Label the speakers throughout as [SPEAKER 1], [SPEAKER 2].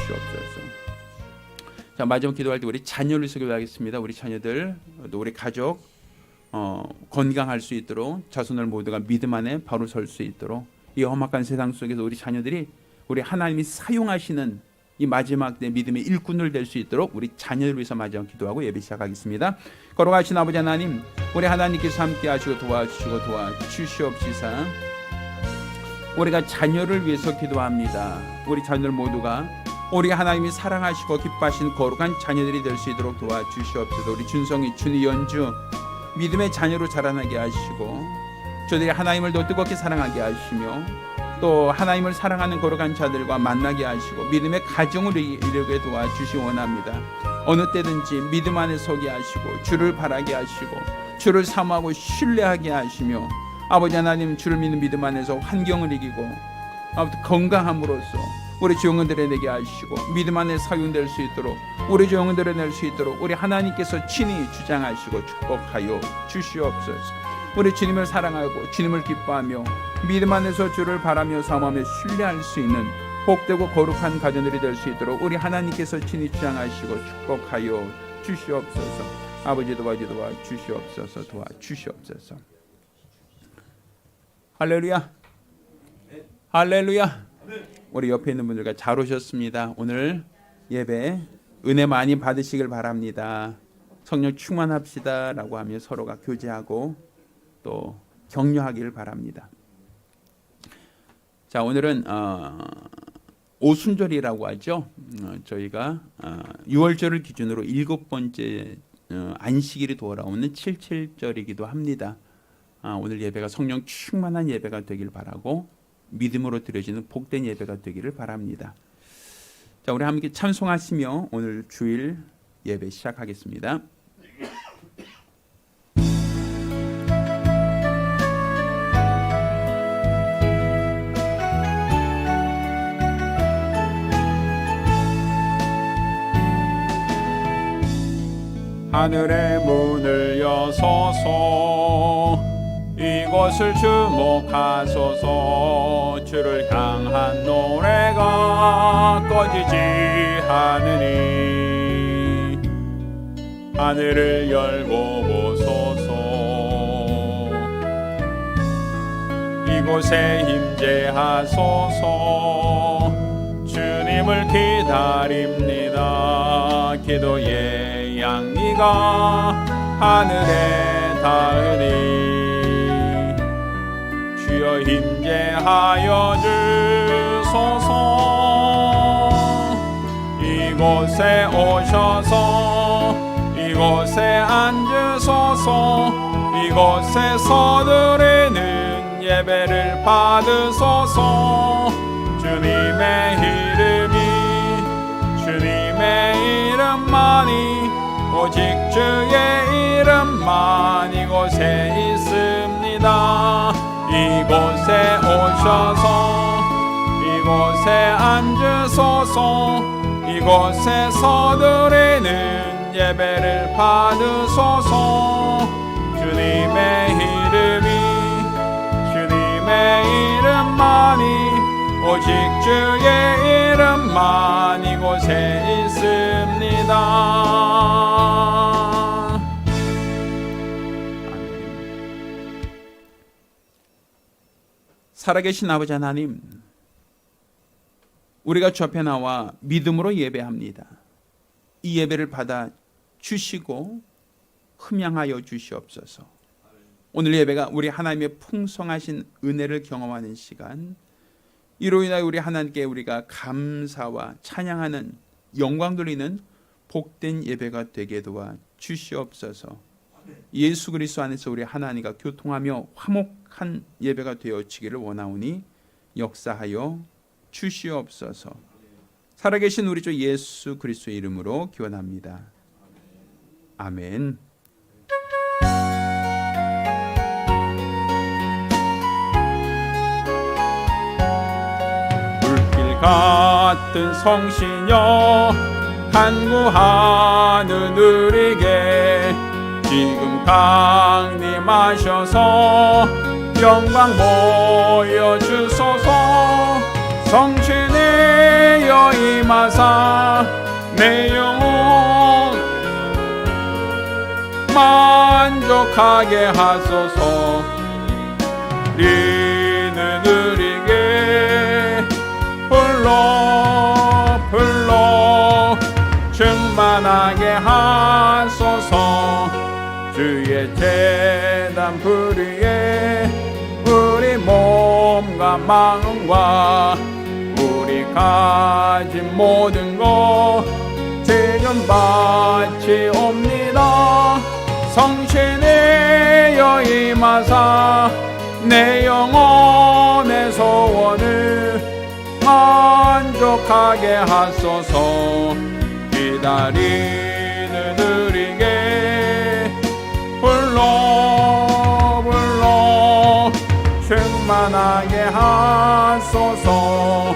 [SPEAKER 1] 주시옵소서. 자, 마지막 기도할 때 우리 자녀를 위해서 기도하겠습니다. 우리 자녀들, 또 우리 가족 건강할 수 있도록, 자손들 모두가 믿음 안에 바로 설 수 있도록, 이 험악한 세상 속에서 우리 자녀들이 우리 하나님이 사용하시는 이 마지막 때 믿음의 일꾼을 될 수 있도록 우리 자녀를 위해서 마지막 기도하고 예배 시작하겠습니다. 거룩하신 아버지 하나님, 우리 하나님께서 함께 하시고 도와주시고 도와주시옵시사. 우리가 자녀를 위해서 기도합니다. 우리 자녀들 모두가 우리 하나님이 사랑하시고 기뻐하신 거룩한 자녀들이 될 수 있도록 도와주시옵소서. 우리 준성이, 준이, 연주 믿음의 자녀로 자라나게 하시고, 저들이 하나님을 더 뜨겁게 사랑하게 하시며, 또 하나님을 사랑하는 거룩한 자들과 만나게 하시고 믿음의 가정을 이루게 도와주시 원합니다. 어느 때든지 믿음 안에 서게 하시고, 주를 바라게 하시고, 주를 사모하고 신뢰하게 하시며, 아버지 하나님, 주를 믿는 믿음 안에서 환경을 이기고 건강함으로써 우리 주 영혼들을 내게 하시고, 믿음 안에 사용될 수 있도록, 우리 주 영혼들을 낼 수 있도록 우리 하나님께서 친히 주장하시고 축복하여 주시옵소서. 우리 주님을 사랑하고 주님을 기뻐하며 믿음 안에서 주를 바라며 사모하며 신뢰할 수 있는 복되고 거룩한 가정들이 될 수 있도록 우리 하나님께서 친히 주장하시고 축복하여 주시옵소서. 아버지 도와주시옵소서. 도와주시옵소서. 할렐루야, 할렐루야. 우리 옆에 있는 분들과 잘 오셨습니다. 오늘 예배 은혜 많이 받으시길 바랍니다. 성령 충만합시다 라고 하며 서로가 교제하고 또 격려하기를 바랍니다. 자, 오늘은 오순절이라고 하죠. 저희가 6월절을 기준으로 7번째 안식일이 돌아오는 77절이기도 합니다. 오늘 예배가 성령 충만한 예배가 되길 바라고 믿음으로 드려지는 복된 예배가 되기를 바랍니다. 자, 우리 함께 찬송하시며 오늘 주일 예배 시작하겠습니다. 하늘의 문을 여소서, 이곳을 주목하소서. 주를 향한 노래가 꺼지지 않으니 하늘을 열고 보소서. 이곳에 임재하소서. 주님을 기다립니다. 기도의 양미가 하늘에 닿으니 주여 임재하여 주소서. 이곳에 오셔서 이곳에 앉으소서. 이곳에서 드리는 예배를 받으소서. 주님의 이름만이 오직 주의 이름만 이곳에 있습니다. 이곳에 오셔서 이곳에 앉으소서. 이곳에서 드리는 예배를 받으소서. 주님의 이름만이 오직 주의 이름만 이곳에 있습니다. 살아계신 아버지 하나님, 우리가 주 앞에 나와 믿음으로 예배합니다. 이 예배를 받아 주시고 흠양하여 주시옵소서. 오늘 예배가 우리 하나님의 풍성하신 은혜를 경험하는 시간, 이로 인하여 우리 하나님께 우리가 감사와 찬양하는 영광 돌리는 복된 예배가 되게 도와 주시옵소서. 예수 그리스도 안에서 우리 하나님과 교통하며 화목한 예배가 되어지기를 원하오니 역사하여 주시옵소서. 살아계신 우리 주 예수 그리스도의 이름으로 기원합니다. 아멘. 불길 같은 성신여 간구하는 우리에게 지금 강림하셔서 영광 보여주소서. 성신의 내여 임하사 내 영혼 만족하게 하소서. 우리는 느리게 불러 충만하게 하소서. 주의 제단 불위에 우리 몸과 마음과 우리 가진 모든 것 지금 바치옵니다. 성신이여 임하사 내 영혼의 소원을 만족하게 하소서. 기다리는 느리게 불러 충만하게 하소서.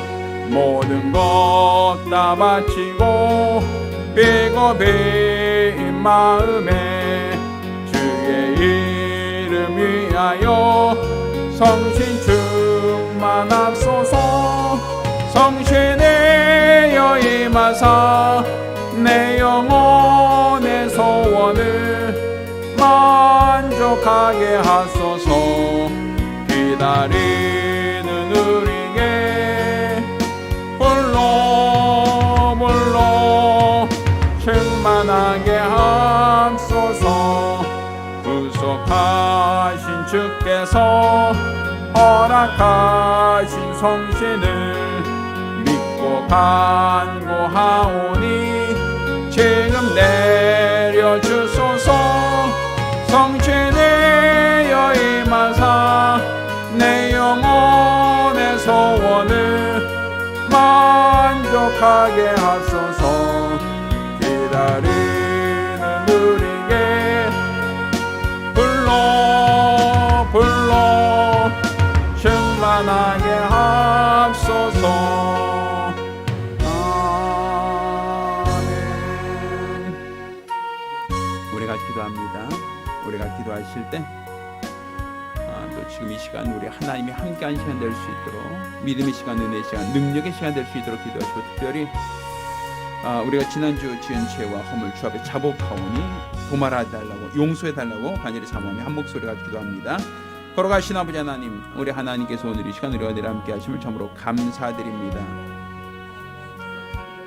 [SPEAKER 1] 모든 것 다 바치고 비겁인 마음에 주의 이름 위하여 성신 충만하소서. 성신이여 임하사 내 영혼의 소원을 만족하게 하소서. 기다리는 우리에게 불러 충만하게 하소서. 구속하신 주께서 허락하신 성신을 믿고 간구하오니 지금 내려주소서. 성신이여 임하사 내 영혼의 소원을 만족하게 하소서. 기다리는 우리에게 불러 충만하게 하소서. 아멘. 우리가 기도합니다. 우리가 기도하실 때 또 지금 이 시간 우리 하나님이 함께한 시간 될 수 있도록 믿음의 시간, 은혜의 시간, 능력의 시간 될 수 있도록 기도하시고, 특별히 우리가 지난주 지은 죄와 허물 주 앞에 자복하오니 도말하달라고 용서해달라고 간절히 사모하며 한 목소리가 기도합니다. 걸어가신 아버지 하나님, 우리 하나님께서 오늘 이 시간 우리와 늘 함께 하심을 참으로 감사드립니다.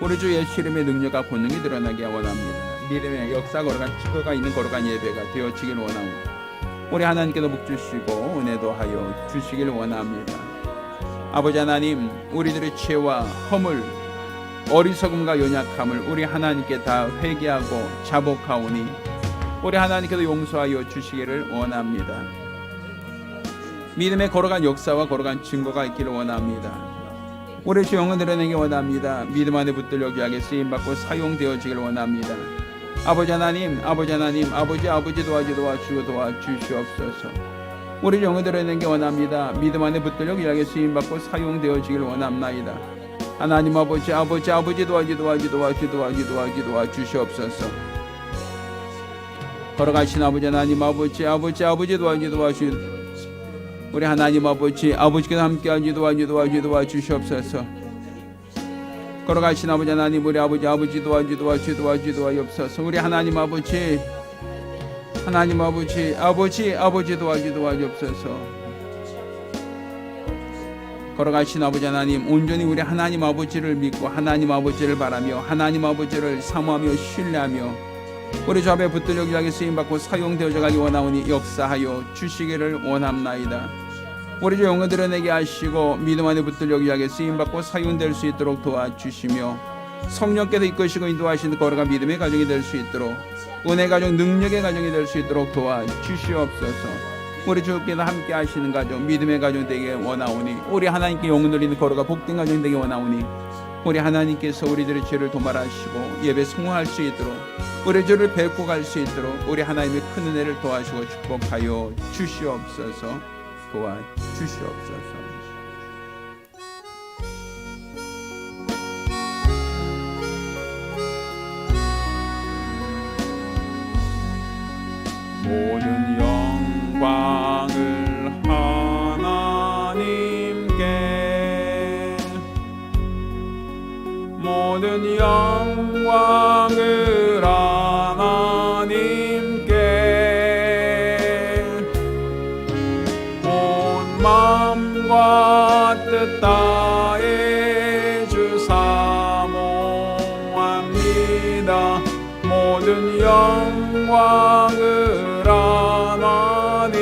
[SPEAKER 1] 우리 주 예수 이름의 능력과 권능이 드러나게 원합니다. 믿음의 역사 걸어가 있는 거룩한 예배가 되어지길 원합니다. 우리 하나님께도 복 주시고 은혜도 하여 주시길 원합니다. 아버지 하나님, 우리들의 죄와 허물, 어리석음과 연약함을 우리 하나님께 다 회개하고 자복하오니 우리 하나님께도 용서하여 주시기를 원합니다. 믿음의 걸어간 역사와 걸어간 증거가 있기를 원합니다. 우리 주 영혼 드러내기 원합니다. 믿음 안에 붙들려 귀하게 쓰임받고 사용되어지기를 원합니다. 아버지 하나님, 아버지 도와주시옵소서. 우리 영혼 드러내기 원합니다. 믿음 안에 붙들려 귀하게 쓰임받고 사용되어지기를 원합나이다. 하나님 아버지 도와주시옵소서. 걸어가신 아버지 하나님 아버지 도와주시옵소서. 우리 하나님 아버지께서 함께하시 도와주시옵소서. 걸어가신 아버지 하나님, 우리 아버지 도와주옵소서. 우리 하나님 아버지 도와주옵소서. 걸어가신 아버지 하나님, 온전히 우리 하나님 아버지를 믿고 하나님 아버지를 바라며 하나님 아버지를 사모하며 신뢰하며 우리 주 앞에 붙들려 귀하게 쓰임받고 사용되어져 가기 원하오니 역사하여 주시기를 원합나이다. 우리 주 영혼 드러내게 하시고 믿음 안에 붙들려 귀하게 쓰임받고 사용될 수 있도록 도와주시며 성령께서 이끄시고 인도하시는 걸어가 믿음의 가정이 될 수 있도록, 은혜 가정, 능력의 가정이 될 수 있도록 도와주시옵소서. 우리 주께서 함께 하시는 가정, 믿음의 가정 되게 원하오니 우리 하나님께 영혼 돌리는 걸어가 복된 가정 되게 원하오니 우리 하나님께서 우리들의 죄를 도말하시고 예배 성공할 수 있도록, 우리 죄를 뵙고 갈 수 있도록 우리 하나님의 큰 은혜를 도와주시고 축복하여 주시옵소서. 도와주시옵소서. 모든 영광을 하나님께 영광을 하나님께 온 마음과 뜻 다해 주 사모합니다. 모든 영광을 하나님께.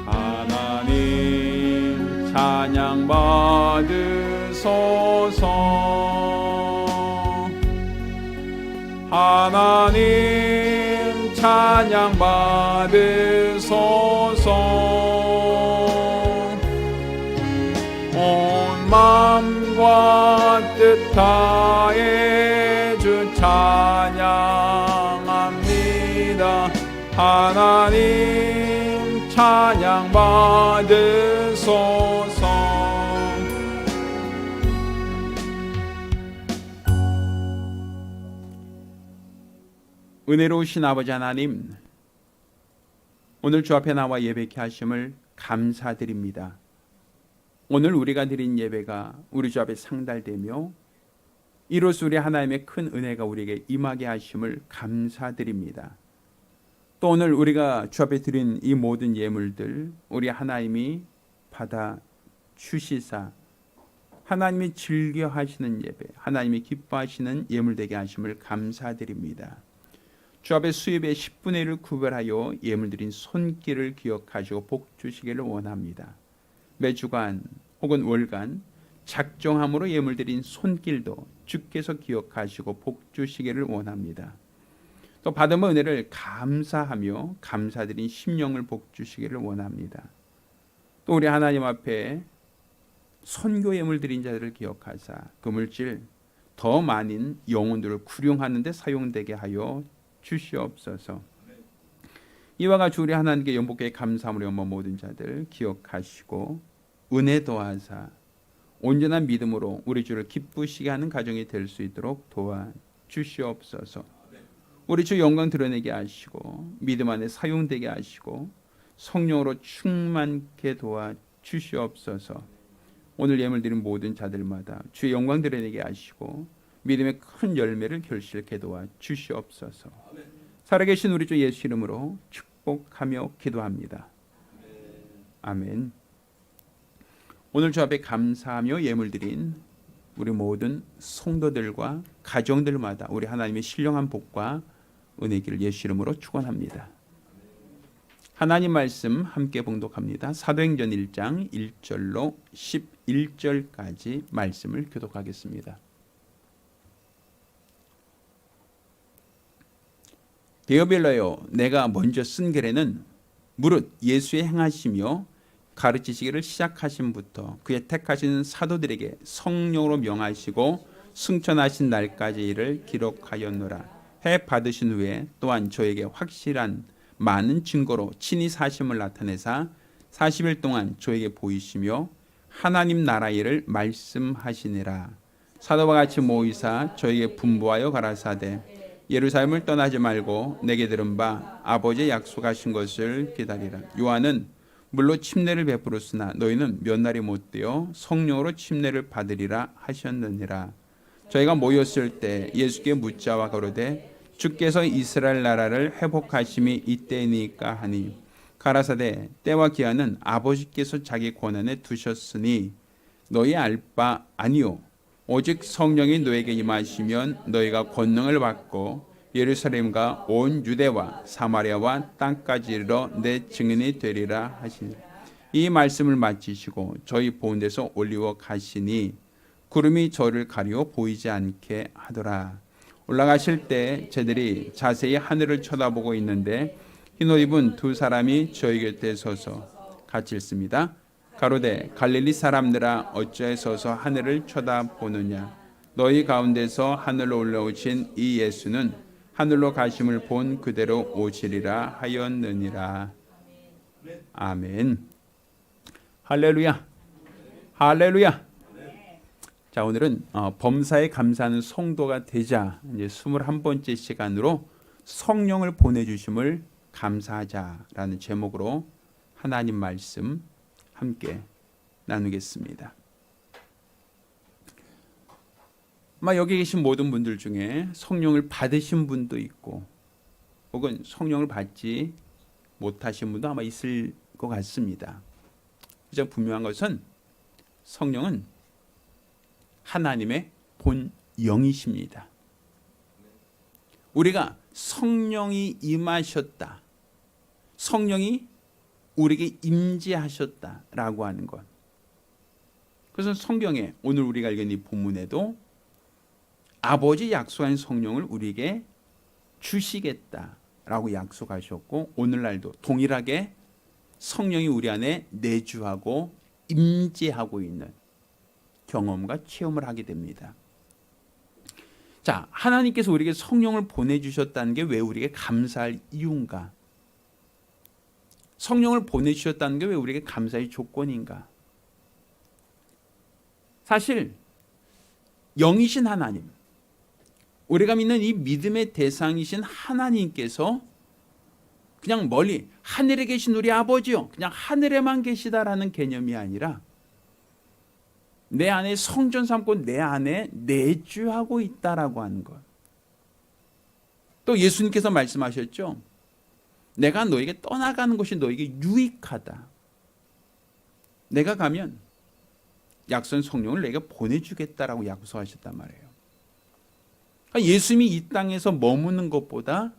[SPEAKER 1] 하나님 찬양 받으소서. 하나님 찬양 받으소서. 온 마음과 뜻 다해 주 찬양합니다. 하나님 찬양 받으소서. 은혜로우신 아버지 하나님, 오늘 주 앞에 나와 예배케 하심을 감사드립니다. 오늘 우리가 드린 예배가 우리 주 앞에 상달되며 이로써 우리 하나님의 큰 은혜가 우리에게 임하게 하심을 감사드립니다. 또 오늘 우리가 주 앞에 드린 이 모든 예물들 우리 하나님이 받아 주시사 하나님이 즐겨 하시는 예배, 하나님이 기뻐하시는 예물 되게 하심을 감사드립니다. 주 앞에 수입의 10분의 1을 구별하여 예물 드린 손길을 기억하시고 복 주시기를 원합니다. 매주간 혹은 월간 작정함으로 예물 드린 손길도 주께서 기억하시고 복 주시기를 원합니다. 또 받은 은혜를 감사하며 감사드린 심령을 복 주시기를 원합니다. 또 우리 하나님 앞에 선교 예물 드린 자들을 기억하사 그 물질 더 많은 영혼들을 구령하는 데 사용되게 하여 주시옵소서. 이와 같이 우리 하나님께 영복에 감사함으로 영원 모든 자들 기억하시고 은혜 도하사 온전한 믿음으로 우리 주를 기쁘시게 하는 가정이 될 수 있도록 도와주시옵소서. 우리 주 영광 드러내게 하시고 믿음 안에 사용되게 하시고 성령으로 충만케 도와주시옵소서. 오늘 예물 드린 모든 자들마다 주의 영광 드러내게 하시고 믿음의 큰 열매를 결실케 도와주시옵소서. 살아계신 우리 주 예수 이름으로 축복하며 기도합니다. 아멘. 오늘 주 앞에 감사하며 예물 드린 우리 모든 성도들과 가정들마다 우리 하나님의 신령한 복과 은혜기를 예수 이름으로 축원합니다. 하나님 말씀 함께 봉독합니다. 사도행전 1장 1절로 11절까지 말씀을 교독하겠습니다. 데오빌라여, 내가 먼저 쓴 글에는 무릇 예수의 행하시며 가르치시기를 시작하심부터 그의 택하신 사도들에게 성령으로 명하시고 승천하신 날까지 이를 기록하였노라. 해 받으신 후에 또한 저에게 확실한 많은 증거로 친히 사심을 나타내사 40일 동안 저에게 보이시며 하나님 나라 일을 말씀하시니라. 사도와 같이 모이사 저에게 분부하여 가라사대 예루살렘을 떠나지 말고 내게 들은 바 아버지의 약속하신 것을 기다리라. 요한은 물로 침례를 베풀었으나 너희는 몇 날이 못되어 성령으로 침례를 받으리라 하셨느니라. 저희가 모였을 때 예수께 묻자와 가로되 주께서 이스라엘 나라를 회복하심이 이때니까 하니 가라사대 때와 기한은 아버지께서 자기 권한에 두셨으니 너희 알 바 아니요 오직 성령이 너에게 임하시면 너희가 권능을 받고 예루살렘과 온 유대와 사마리아와 땅까지 이르러 내 증인이 되리라 하시니 이 말씀을 마치시고 저희 보은 데서 올리워 가시니 구름이 저를 가리워 보이지 않게 하더라. 올라가실 때 저들이 자세히 하늘을 쳐다보고 있는데 흰옷 입은 두 사람이 저희 곁에 서서 같이 읽습니다. 가로되 갈릴리 사람들아 어찌하여 서서 하늘을 쳐다보느냐. 너희 가운데서 하늘로 올라오신 이 예수는 하늘로 가심을 본 그대로 오시리라 하였느니라. 아멘. 할렐루야. 할렐루야. 자, 오늘은 범사에 감사하는 성도가 되자 이제 21번째 시간으로 성령을 보내주심을 감사하자라는 제목으로 하나님 말씀 함께 나누겠습니다. 아마 여기 계신 모든 분들 중에 성령을 받으신 분도 있고 혹은 성령을 받지 못하신 분도 아마 있을 것 같습니다. 가장 분명한 것은 성령은 하나님의 본 영이십니다. 우리가 성령이 임하셨다, 성령이 우리에게 임재하셨다라고 하는 것, 그래서 성경에 오늘 우리가 읽은 이 본문에도 아버지 약속한 성령을 우리에게 주시겠다라고 약속하셨고, 오늘날도 동일하게 성령이 우리 안에 내주하고 임재하고 있는 경험과 체험을 하게 됩니다. 자, 하나님께서 우리에게 성령을 보내주셨다는 게 왜 우리에게 감사할 이유인가? 성령을 보내주셨다는 게 왜 우리에게 감사의 조건인가? 사실 영이신 하나님, 우리가 믿는 이 믿음의 대상이신 하나님께서 그냥 멀리 하늘에 계신 우리 아버지요, 그냥 하늘에만 계시다라는 개념이 아니라 내 안에 성전 삼고 내 안에 내주하고 있다라고 하는 것. 또 예수님께서 말씀하셨죠. 내가 너에게 떠나가는 것이 너에게 유익하다. 내가 가면 약속한 성령을 내가 보내주겠다라고 약속하셨단 말이에요. 예수님이 이 땅에서 머무는 것보다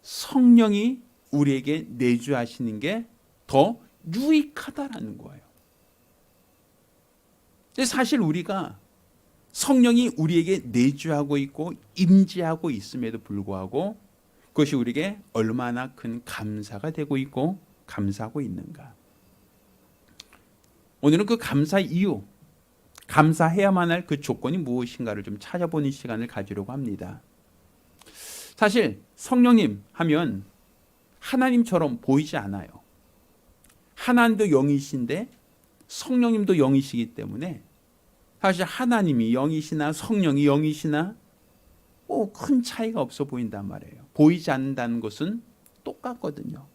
[SPEAKER 1] 성령이 우리에게 내주하시는 게 더 유익하다라는 거예요. 근데 사실 우리가 성령이 우리에게 내주하고 있고 임재하고 있음에도 불구하고 그것이 우리에게 얼마나 큰 감사가 되고 있고 감사하고 있는가. 오늘은 그 감사 이유, 감사해야만 할 그 조건이 무엇인가를 좀 찾아보는 시간을 가지려고 합니다. 사실 성령님 하면 하나님처럼 보이지 않아요. 하나님도 영이신데 성령님도 영이시기 때문에 사실 하나님이 영이시나 성령이 영이시나 큰 차이가 없어 보인단 말이에요. 보이지 않는다는 것은 똑같거든요.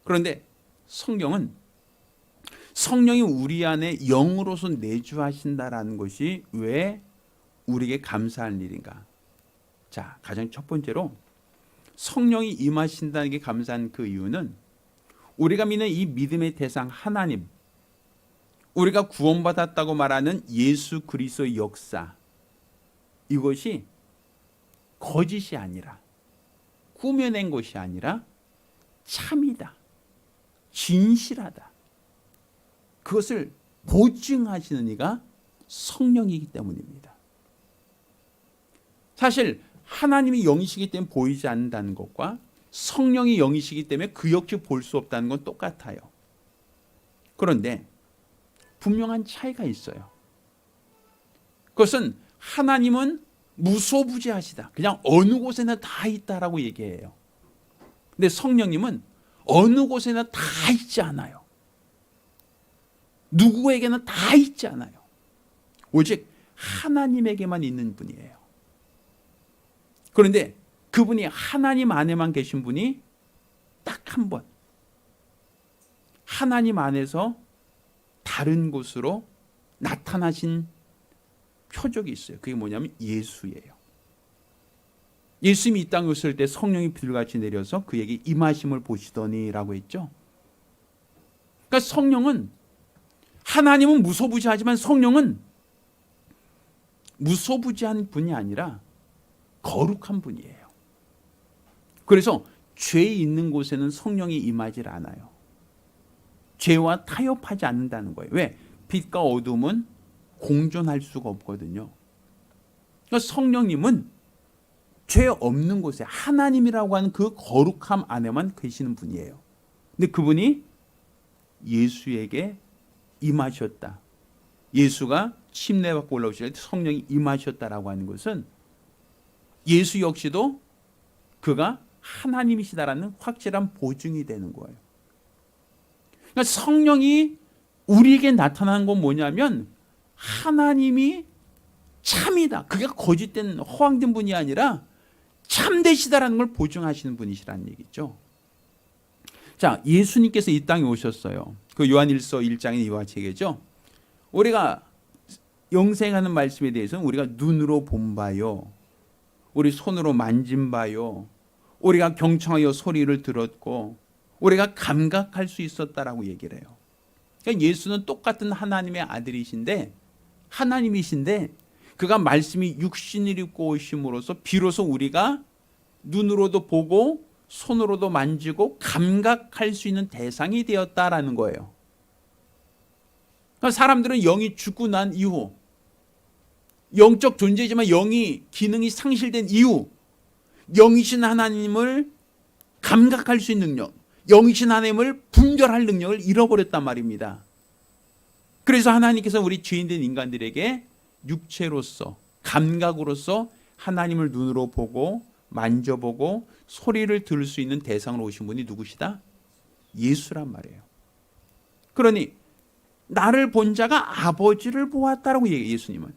[SPEAKER 1] 그런데 성령이 우리 안에 영으로서 내주하신다라는 것이 왜 우리에게 감사할 일인가? 자, 가장 첫 번째로 성령이 임하신다는 게 감사한 그 이유는 우리가 믿는 이 믿음의 대상 하나님, 우리가 구원받았다고 말하는 예수 그리스도의 역사, 이것이 거짓이 아니라 꾸며낸 것이 아니라 참이다, 진실하다, 그것을 보증하시는 이가 성령이기 때문입니다. 사실 하나님이 영이시기 때문에 보이지 않는다는 것과 성령이 영이시기 때문에 그 역시 볼 수 없다는 건 똑같아요. 그런데 분명한 차이가 있어요. 그것은 하나님은 무소부재하시다, 그냥 어느 곳에나 다 있다라고 얘기해요. 근데 성령님은 어느 곳에나 다 있지 않아요. 누구에게나 다 있지 않아요. 오직 하나님에게만 있는 분이에요. 그런데 그분이 하나님 안에만 계신 분이 딱 한 번, 하나님 안에서 다른 곳으로 나타나신 표적이 있어요. 그게 뭐냐면 예수예요. 예수님이 이 땅에 오실 때 성령이 비둘같이 내려서 그에게 임하심을 보시더니라고 했죠. 그러니까 성령은, 하나님은 무소부지하지만 성령은 무소부지한 분이 아니라 거룩한 분이에요. 그래서 죄 있는 곳에는 성령이 임하지 않아요. 죄와 타협하지 않는다는 거예요. 왜? 빛과 어둠은 공존할 수가 없거든요. 그러니까 성령님은 죄 없는 곳에 하나님이라고 하는 그 거룩함 안에만 계시는 분이에요. 근데 그분이 예수에게 임하셨다, 예수가 침례 받고 올라오실 때 성령이 임하셨다라고 하는 것은 예수 역시도 그가 하나님이시다라는 확실한 보증이 되는 거예요. 그러니까 성령이 우리에게 나타나는 건 뭐냐면 하나님이 참이다, 그게 거짓된 허황된 분이 아니라 참되시다라는 걸 보증하시는 분이시라는 얘기죠. 자, 예수님께서 이 땅에 오셨어요. 그 요한일서 1장의 이와 책이죠. 우리가 영생하는 말씀에 대해서는 우리가 눈으로 본 바요, 우리 손으로 만진 바요, 우리가 경청하여 소리를 들었고 우리가 감각할 수 있었다라고 얘기를 해요. 그러니까 예수는 똑같은 하나님의 아들이신데, 하나님이신데 그가 말씀이 육신을 입고 오심으로써 비로소 우리가 눈으로도 보고 손으로도 만지고 감각할 수 있는 대상이 되었다라는 거예요. 그러니까 사람들은 영이 죽고 난 이후, 영적 존재지만 영이 기능이 상실된 이후 영이신 하나님을 감각할 수 있는 능력, 영이신 하나님을 분별할 능력을 잃어버렸단 말입니다. 그래서 하나님께서 우리 죄인된 인간들에게 육체로서, 감각으로서 하나님을 눈으로 보고 만져보고 소리를 들을 수 있는 대상으로 오신 분이 누구시다? 예수란 말이에요. 그러니 나를 본 자가 아버지를 보았다라고 얘기해요. 예수님은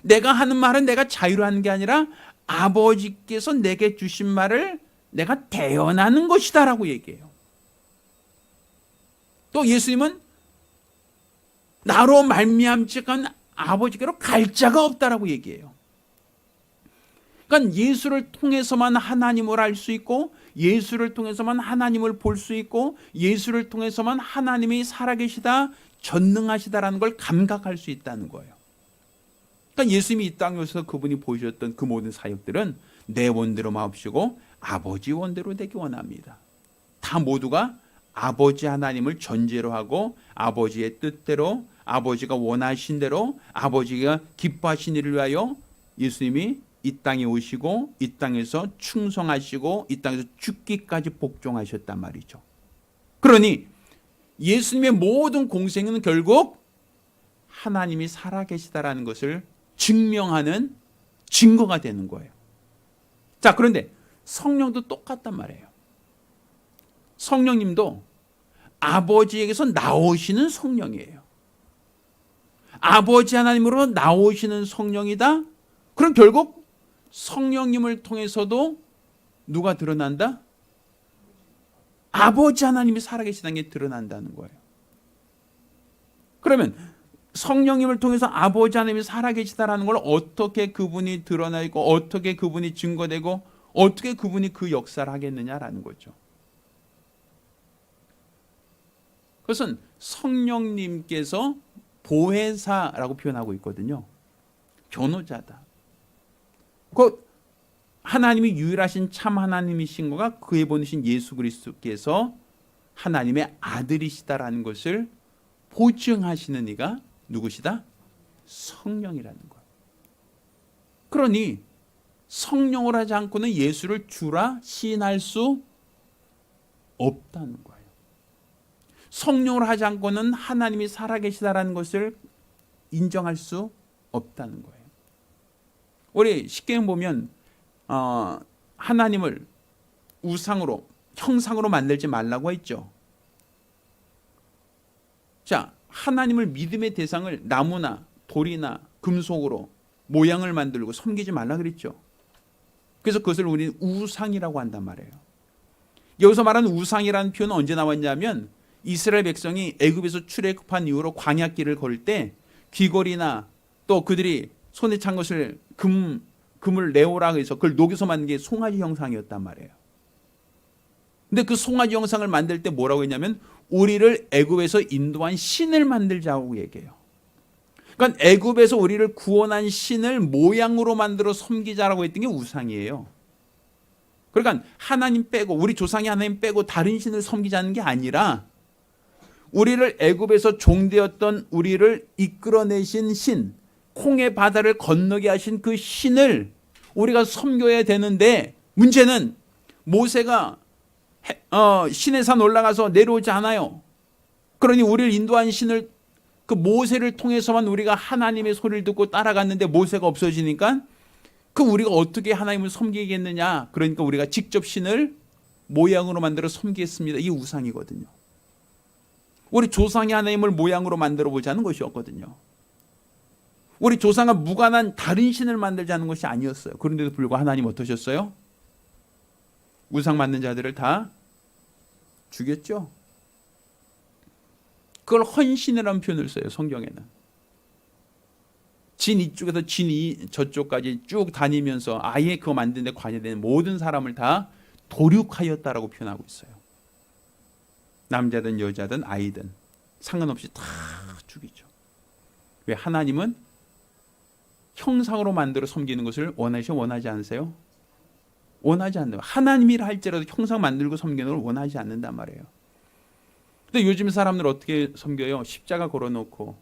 [SPEAKER 1] 내가 하는 말은 내가 자유로 하는 게 아니라 아버지께서 내게 주신 말을 내가 대언하는 것이다 라고 얘기해요. 또 예수님은 나로 말미암직한 아버지께로 갈 자가 없다라고 얘기해요. 그러니까 예수를 통해서만 하나님을 알 수 있고, 예수를 통해서만 하나님을 볼 수 있고, 예수를 통해서만 하나님이 살아계시다, 전능하시다라는 걸 감각할 수 있다는 거예요. 그러니까 예수님이 이 땅에서 그분이 보여주셨던 그 모든 사역들은 내 원대로 마옵시고 아버지 원대로 되기 원합니다. 다 모두가 아버지 하나님을 전제로 하고 아버지의 뜻대로, 아버지가 원하신 대로, 아버지가 기뻐하신 일을 위하여 예수님이 이 땅에 오시고 이 땅에서 충성하시고 이 땅에서 죽기까지 복종하셨단 말이죠. 그러니 예수님의 모든 공생은 결국 하나님이 살아계시다라는 것을 증명하는 증거가 되는 거예요. 자, 그런데 성령도 똑같단 말이에요. 성령님도 아버지에게서 나오시는 성령이에요. 아버지 하나님으로 나오시는 성령이다. 그럼 결국 성령님을 통해서도 누가 드러난다? 아버지 하나님이 살아계시다는 게 드러난다는 거예요. 그러면 성령님을 통해서 아버지 하나님이 살아계시다라는 걸 어떻게 그분이 드러나 있고 어떻게 그분이 증거되고 어떻게 그분이 그 역사를 하겠느냐라는 거죠. 그것은 성령님께서 보혜사라고 표현하고 있거든요. 변호자다. 그 하나님이 유일하신 참 하나님이신 거가 그에 보내신 예수 그리스도께서 하나님의 아들이시다라는 것을 보증하시는 이가 누구시다? 성령이라는 거예요. 그러니 성령을 하지 않고는 예수를 주라 시인할 수 없다는 거예요. 성령을 하지 않고는 하나님이 살아계시다라는 것을 인정할 수 없다는 거예요. 우리 십계명 보면 하나님을 우상으로, 형상으로 만들지 말라고 했죠. 자, 하나님을 믿음의 대상을 나무나 돌이나 금속으로 모양을 만들고 섬기지 말라 그랬죠. 그래서 그것을 우리는 우상이라고 한단 말이에요. 여기서 말하는 우상이라는 표현은 언제 나왔냐면 이스라엘 백성이 애굽에서 출애굽한 이후로 광야길을 걸을 때 귀걸이나 또 그들이 손에 찬 것을 금을 내오라 해서 그걸 녹여서 만든 게 송아지 형상이었단 말이에요. 근데 그 송아지 형상을 만들 때 뭐라고 했냐면 우리를 애굽에서 인도한 신을 만들자고 얘기해요. 그러니까 애굽에서 우리를 구원한 신을 모양으로 만들어 섬기자라고 했던 게 우상이에요. 그러니까 하나님 빼고, 우리 조상이 하나님 빼고 다른 신을 섬기자는 게 아니라 우리를 애굽에서 종되었던 우리를 이끌어내신 신, 홍해 바다를 건너게 하신 그 신을 우리가 섬겨야 되는데, 문제는 모세가 신의 산 올라가서 내려오지 않아요. 그러니 우리를 인도한 신을, 그 모세를 통해서만 우리가 하나님의 소리를 듣고 따라갔는데 모세가 없어지니까 그 우리가 어떻게 하나님을 섬기겠느냐. 그러니까 우리가 직접 신을 모양으로 만들어 섬기겠습니다. 이게 우상이거든요. 우리 조상이 하나님을 모양으로 만들어 보자는 것이었거든요. 우리 조상과 무관한 다른 신을 만들자는 것이 아니었어요. 그런데도 불구하고 하나님 어떠셨어요? 우상 만든 자들을 다 죽였죠. 그걸 헌신이라는 표현을 써요, 성경에는. 진 이쪽에서 저쪽까지 쭉 다니면서 아예 그거 만드는 데 관여된 모든 사람을 다 도륙하였다라고 표현하고 있어요. 남자든 여자든 아이든 상관없이 다 죽이죠. 왜? 하나님은 형상으로 만들어 섬기는 것을 원하지 않으세요? 원하지 않는, 하나님이라 할지라도 형상 만들고 섬기는 걸 원하지 않는단 말이에요. 근데 요즘 사람들 어떻게 섬겨요? 십자가 걸어놓고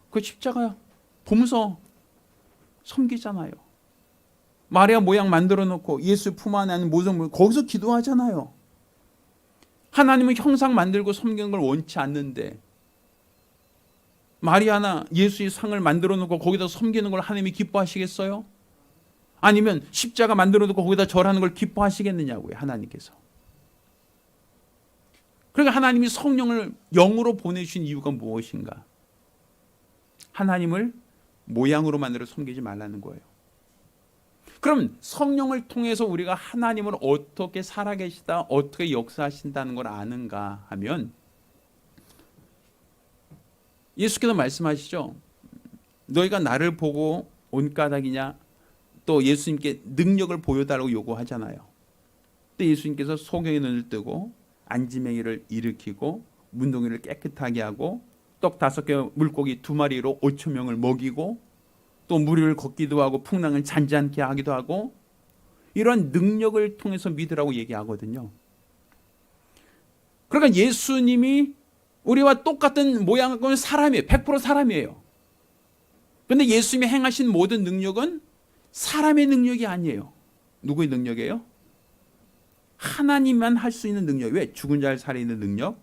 [SPEAKER 1] 그 십자가 보면서 섬기잖아요. 마리아 모양 만들어 놓고 예수 품 안에 있는 모습을 거기서 기도하잖아요. 하나님은 형상 만들고 섬기는 걸 원치 않는데 마리아나 예수의 상을 만들어 놓고 거기다 섬기는 걸 하나님이 기뻐하시겠어요? 아니면 십자가 만들어 놓고 거기다 절하는 걸 기뻐하시겠느냐고요, 하나님께서. 그러니까 하나님이 성령을 영으로 보내주신 이유가 무엇인가? 하나님을 모양으로 만들어 섬기지 말라는 거예요. 그럼 성령을 통해서 우리가 하나님을 어떻게 살아계시다, 어떻게 역사하신다는 걸 아는가 하면 예수께서 말씀하시죠. 너희가 나를 보고 온 까닭이냐? 또 예수님께 능력을 보여달라고 요구하잖아요. 근데 예수님께서 소경의 눈을 뜨고 안지맹이를 일으키고 문둥이를 깨끗하게 하고 떡 5개 물고기 2마리로 5천 명을 먹이고 또 물 위를 걷기도 하고 풍랑을 잔잔케 하기도 하고 이런 능력을 통해서 믿으라고 얘기하거든요. 그러니까 예수님이 우리와 똑같은 모양을 갖고 있는 사람이에요. 100% 사람이에요. 그런데 예수님이 행하신 모든 능력은 사람의 능력이 아니에요. 누구의 능력이에요? 하나님만 할 수 있는 능력. 왜? 죽은 자를 살리는 능력,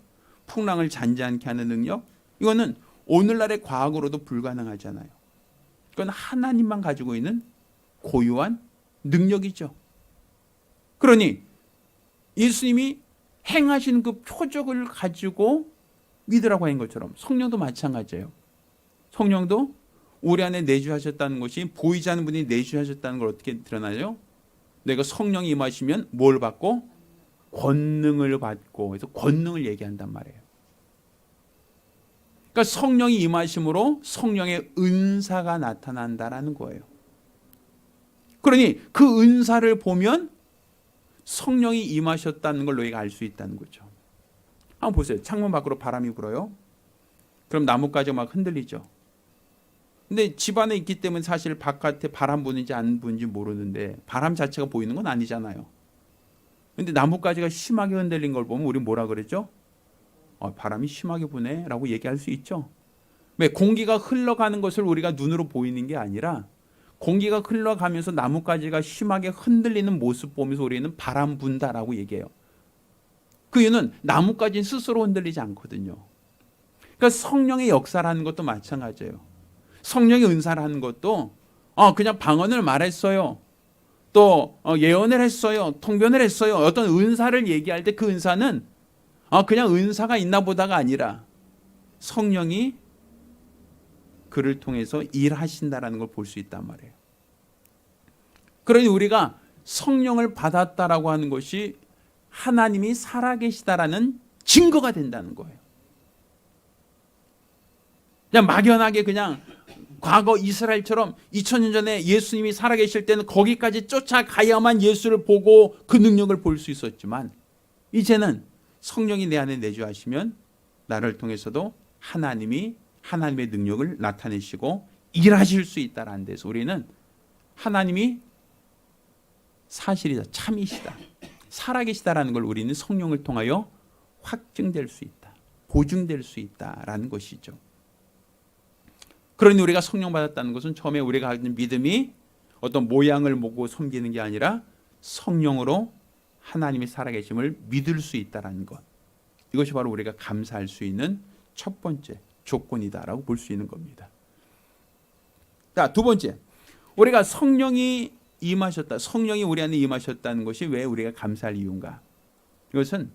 [SPEAKER 1] 풍랑을 잔잔케 하는 능력. 이거는 오늘날의 과학으로도 불가능하잖아요. 그건 하나님만 가지고 있는 고유한 능력이죠. 그러니 예수님이 행하신 그 표적을 가지고 믿으라고 한 것처럼 성령도 마찬가지예요. 성령도 우리 안에 내주하셨다는 것이 보이지 않는 분이 내주하셨다는 걸 어떻게 드러나요? 내가 성령이 임하시면 뭘 받고? 권능을 받고. 그래서 권능을 얘기한단 말이에요. 그러니까 성령이 임하심으로 성령의 은사가 나타난다라는 거예요. 그러니 그 은사를 보면 성령이 임하셨다는 걸 너희가 알 수 있다는 거죠. 한번 보세요. 창문 밖으로 바람이 불어요. 그럼 나뭇가지가 막 흔들리죠. 근데 집 안에 있기 때문에 사실 바깥에 바람 부는지 안 부는지 모르는데 바람 자체가 보이는 건 아니잖아요. 근데 나뭇가지가 심하게 흔들린 걸 보면 우리 뭐라 그랬죠? 바람이 심하게 부네 라고 얘기할 수 있죠. 왜? 공기가 흘러가는 것을 우리가 눈으로 보이는 게 아니라 공기가 흘러가면서 나뭇가지가 심하게 흔들리는 모습 보면서 우리는 바람 분다라고 얘기해요. 그 이유는 나뭇가지는 스스로 흔들리지 않거든요. 그러니까 성령의 역사라는 것도 마찬가지예요. 성령의 은사라는 것도 그냥 방언을 말했어요. 또 예언을 했어요. 통변을 했어요. 어떤 은사를 얘기할 때 그 은사는 그냥 은사가 있나 보다가 아니라 성령이 그를 통해서 일하신다라는 걸 볼 수 있단 말이에요. 그러니 우리가 성령을 받았다라고 하는 것이 하나님이 살아계시다라는 증거가 된다는 거예요. 그냥 막연하게 그냥 과거 이스라엘처럼 2000년 전에 예수님이 살아계실 때는 거기까지 쫓아가야만 예수를 보고 그 능력을 볼 수 있었지만 이제는 성령이 내 안에 내주하시면 나를 통해서도 하나님이 하나님의 능력을 나타내시고 일하실 수 있다라는 데서 우리는 하나님이 사실이다, 참이시다, 살아계시다라는 걸 우리는 성령을 통하여 확증될 수 있다, 보증될 수 있다라는 것이죠. 그러니 우리가 성령 받았다는 것은 처음에 우리가 가진 믿음이 어떤 모양을 보고 섬기는 게 아니라 성령으로 하나님의 살아계심을 믿을 수 있다는 것. 이것이 바로 우리가 감사할 수 있는 첫 번째 조건이다라고 볼 수 있는 겁니다. 자, 두 번째, 우리가 성령이 임하셨다, 성령이 우리 안에 임하셨다는 것이 왜 우리가 감사할 이유인가? 이것은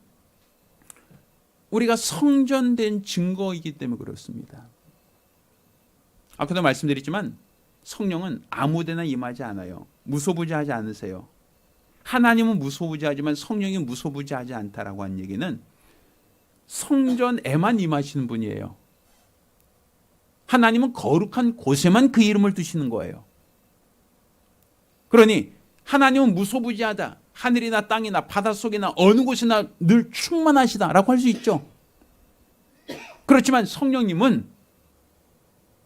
[SPEAKER 1] 우리가 성전된 증거이기 때문에 그렇습니다. 아까도 말씀드렸지만 성령은 아무데나 임하지 않아요. 무소부지하지 않으세요. 하나님은 무소부지하지만 성령이 무소부지하지 않다라고 한 얘기는 성전에만 임하시는 분이에요. 하나님은 거룩한 곳에만 그 이름을 두시는 거예요. 그러니 하나님은 무소부지하다. 하늘이나 땅이나 바닷속이나 어느 곳이나 늘 충만하시다라고 할 수 있죠. 그렇지만 성령님은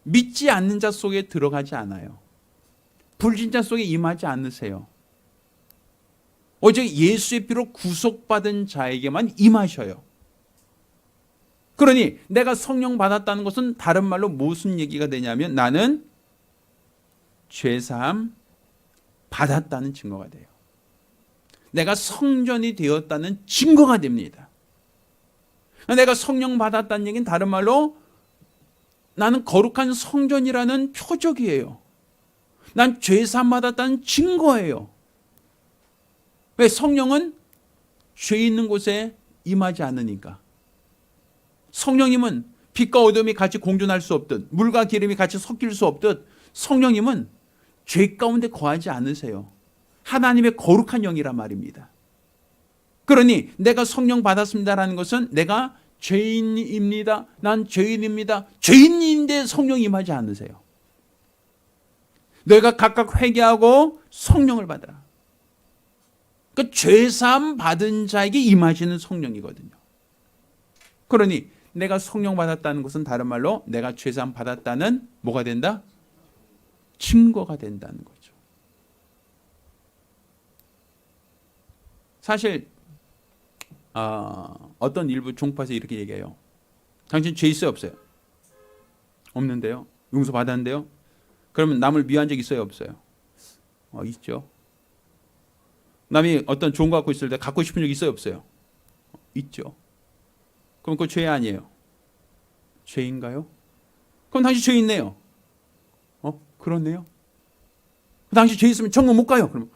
[SPEAKER 1] 믿지 않는 자 속에 들어가지 않아요. 불신자 속에 임하지 않으세요. 오직 예수의 피로 구속받은 자에게만 임하셔요. 그러니 내가 성령 받았다는 것은 다른 말로 무슨 얘기가 되냐면 나는 죄사함 받았다는 증거가 돼요. 내가 성전이 되었다는 증거가 됩니다. 내가 성령 받았다는 얘기는 다른 말로 나는 거룩한 성전이라는 표적이에요. 난 죄사함 받았다는 증거예요. 왜? 성령은 죄 있는 곳에 임하지 않으니까. 성령님은 빛과 어둠이 같이 공존할 수 없듯 물과 기름이 같이 섞일 수 없듯 성령님은 죄 가운데 거하지 않으세요. 하나님의 거룩한 영이란 말입니다. 그러니 내가 성령 받았습니다라는 것은 내가 죄인입니다. 난 죄인입니다. 죄인인데 성령이 임하지 않으세요. 너희가 각각 회개하고 성령을 받아라. 그 죄사함 받은 자에게 임하시는 성령이거든요. 그러니 내가 성령 받았다는 것은 다른 말로 내가 죄사함 받았다는 뭐가 된다? 증거가 된다는 거죠. 사실 어떤 일부 종파에서 이렇게 얘기해요. 당신 죄 있어요 없어요? 없는데요. 용서 받았는데요. 그러면 남을 미워한 적 있어요 없어요? 있죠. 남이 어떤 좋은 거 갖고 있을 때 갖고 싶은 적 있어요 없어요? 있죠. 그럼 그거 죄 아니에요? 죄인가요? 그럼 당신 죄 있네요. 그렇네요. 당신 죄 있으면 천국 못 가요. 그러면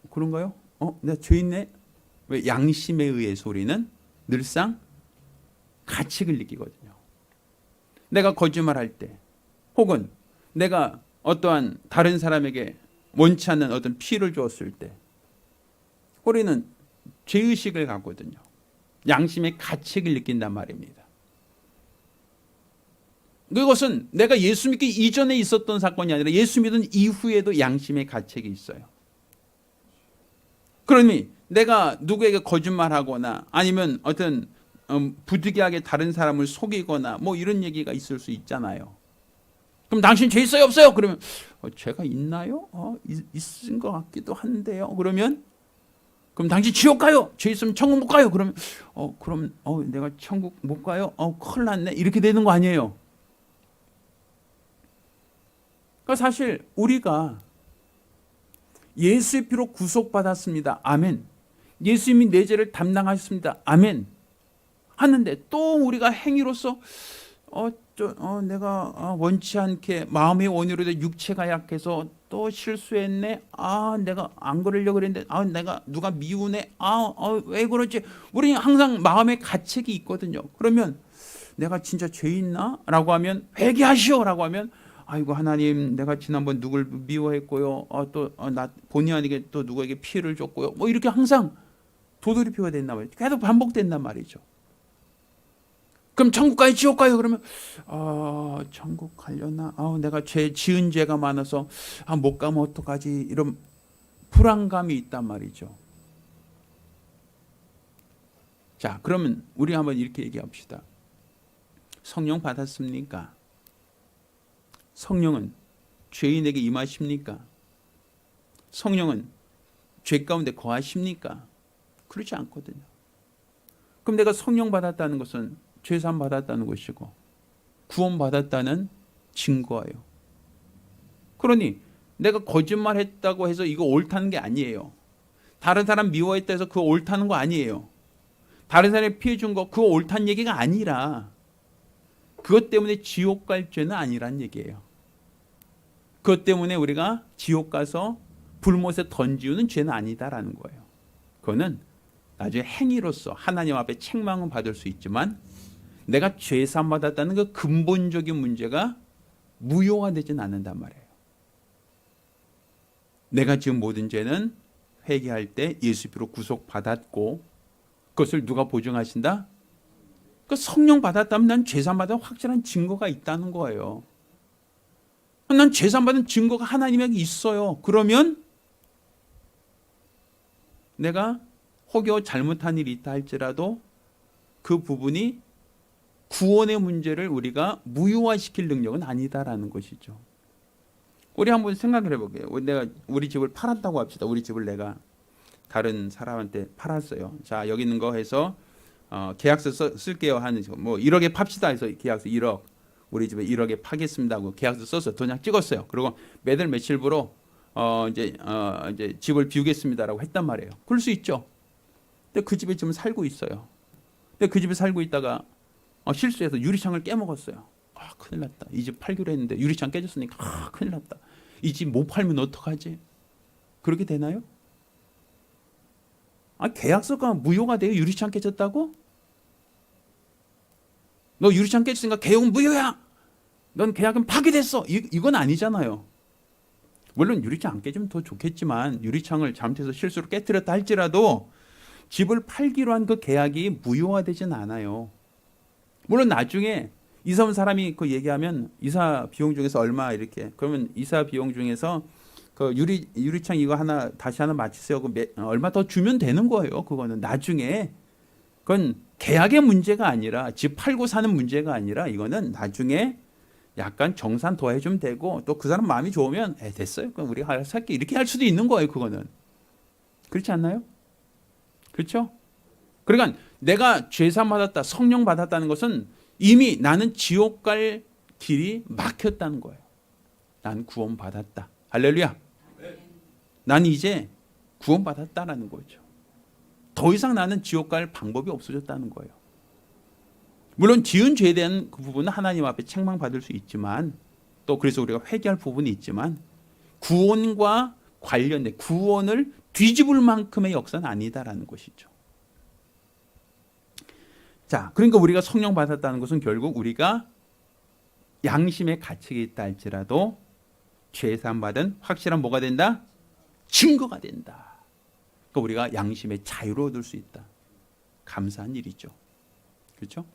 [SPEAKER 1] 그런가요? 내가 죄 있네. 왜? 양심에 의해서 우리는 늘상 가책을 느끼거든요. 내가 거짓말할 때 혹은 내가 어떠한 다른 사람에게 원치 않는 어떤 피해를 주었을 때 우리는 죄의식을 갖거든요. 양심의 가책을 느낀단 말입니다. 그것은 내가 예수 믿기 이전에 있었던 사건이 아니라 예수 믿은 이후에도 양심의 가책이 있어요. 그러니 내가 누구에게 거짓말하거나 아니면 어떤 부득이하게 다른 사람을 속이거나 뭐 이런 얘기가 있을 수 있잖아요. 그럼 당신 죄 있어요 없어요? 그러면 죄가 있나요? 있은 것 같기도 한데요. 그럼 당신 지옥 가요? 죄 있으면 천국 못 가요? 그러면 그럼 내가 천국 못 가요? 큰일 났네. 이렇게 되는 거 아니에요. 그러니까 사실 우리가 예수의 피로 구속받았습니다. 아멘. 예수님이 내 죄를 담당하셨습니다. 아멘. 하는데 또 우리가 행위로서 내가 원치 않게 마음의 원의로 육체가 약해서 또 실수했네. 내가 안 그러려고 그랬는데 내가 누가 미우네. 왜 그러지? 우리는 항상 마음의 가책이 있거든요. 그러면 내가 진짜 죄 있나? 라고 하면 회개하시오 라고 하면 아이고 하나님 내가 지난번 누굴 미워했고요. 나 본의 아니게 또 누구에게 피해를 줬고요. 뭐 이렇게 항상 도돌이표가 된단 말이죠. 계속 반복된단 말이죠. 그럼 천국 가요 지옥 가요? 그러면 천국 가려나? 내가 지은 죄가 많아서 못 가면 어떡하지? 이런 불안감이 있단 말이죠. 자, 그러면 우리 한번 이렇게 얘기합시다. 성령 받았습니까? 성령은 죄인에게 임하십니까? 성령은 죄 가운데 거하십니까? 그렇지 않거든요. 그럼 내가 성령 받았다는 것은 죄사함 받았다는 것이고 구원 받았다는 증거예요. 그러니 내가 거짓말했다고 해서 이거 옳다는 게 아니에요. 다른 사람 미워했다 해서 그거 옳다는 거 아니에요. 다른 사람이 피해 준 거 그거 옳다는 얘기가 아니라 그것 때문에 지옥 갈 죄는 아니란 얘기예요. 그것 때문에 우리가 지옥 가서 불못에 던지우는 죄는 아니다라는 거예요. 그거는 나중에 행위로서 하나님 앞에 책망은 받을 수 있지만 내가 죄사함 받았다는 그 근본적인 문제가 무효가 되진 않는단 말이에요. 내가 지은 모든 죄는 회개할 때 예수 피로 구속받았고 그것을 누가 보증하신다? 그 성령 받았다면 난 죄산 받은 확실한 증거가 있다는 거예요. 난 죄산 받은 증거가 하나님에게 있어요. 그러면 내가 혹여 잘못한 일이 있다 할지라도 그 부분이 구원의 문제를 우리가 무효화시킬 능력은 아니다라는 것이죠. 우리 한번 생각을 해볼게요. 내가 우리 집을 팔았다고 합시다. 우리 집을 내가 다른 사람한테 팔았어요. 자, 여기 있는 거 해서 계약서 쓸게요 하는 뭐 1억에 팝시다 해서 계약서 1억 우리 집에 1억에 파겠습니다 하고 계약서 써서 도장 찍었어요. 그리고 매달 며칠부로 이제 집을 비우겠습니다라고 했단 말이에요. 그럴 수 있죠. 근데 그 집에 지금 살고 있어요. 근데 그 집에 살고 있다가 실수해서 유리창을 깨먹었어요. 아, 큰일 났다. 이 집 팔기로 했는데 유리창 깨졌으니까 큰일 났다. 이 집 못 팔면 어떡하지? 그렇게 되나요? 계약서가 무효가 돼요? 유리창 깨졌다고? 너 유리창 깨졌으니까 계약은 무효야. 넌 계약은 파기됐어. 이건 아니잖아요. 물론 유리창 안 깨지면 더 좋겠지만 유리창을 잘못해서 실수로 깨뜨렸다 할지라도 집을 팔기로 한 그 계약이 무효화되진 않아요. 물론 나중에 이사 온 사람이 그 얘기하면 이사 비용 중에서 얼마 이렇게 그러면 이사 비용 중에서 그 유리창 이거 하나 다시 하나 맞추세요. 얼마 더 주면 되는 거예요. 그거는 나중에 그건 계약의 문제가 아니라 집 팔고 사는 문제가 아니라 이거는 나중에 약간 정산 더 해주면 되고 또 그 사람 마음이 좋으면 됐어요. 그럼 우리가 알아서 할게 이렇게 할 수도 있는 거예요. 그거는 그렇지 않나요? 그렇죠? 그러니까 내가 죄산 받았다, 성령 받았다는 것은 이미 나는 지옥 갈 길이 막혔다는 거예요. 난 구원 받았다. 할렐루야. 난 이제 구원 받았다라는 거죠. 더 이상 나는 지옥 갈 방법이 없어졌다는 거예요. 물론 지은 죄에 대한 그 부분은 하나님 앞에 책망받을 수 있지만 또 그래서 우리가 회개할 부분이 있지만 구원과 관련된 구원을 뒤집을 만큼의 역사는 아니다라는 것이죠. 자, 그러니까 우리가 성령 받았다는 것은 결국 우리가 양심의 가책이 있다 할지라도 죄산 받은 확실한 뭐가 된다? 증거가 된다. 그러니까 우리가 양심의 자유를 얻을 수 있다. 감사한 일이죠. 그렇죠?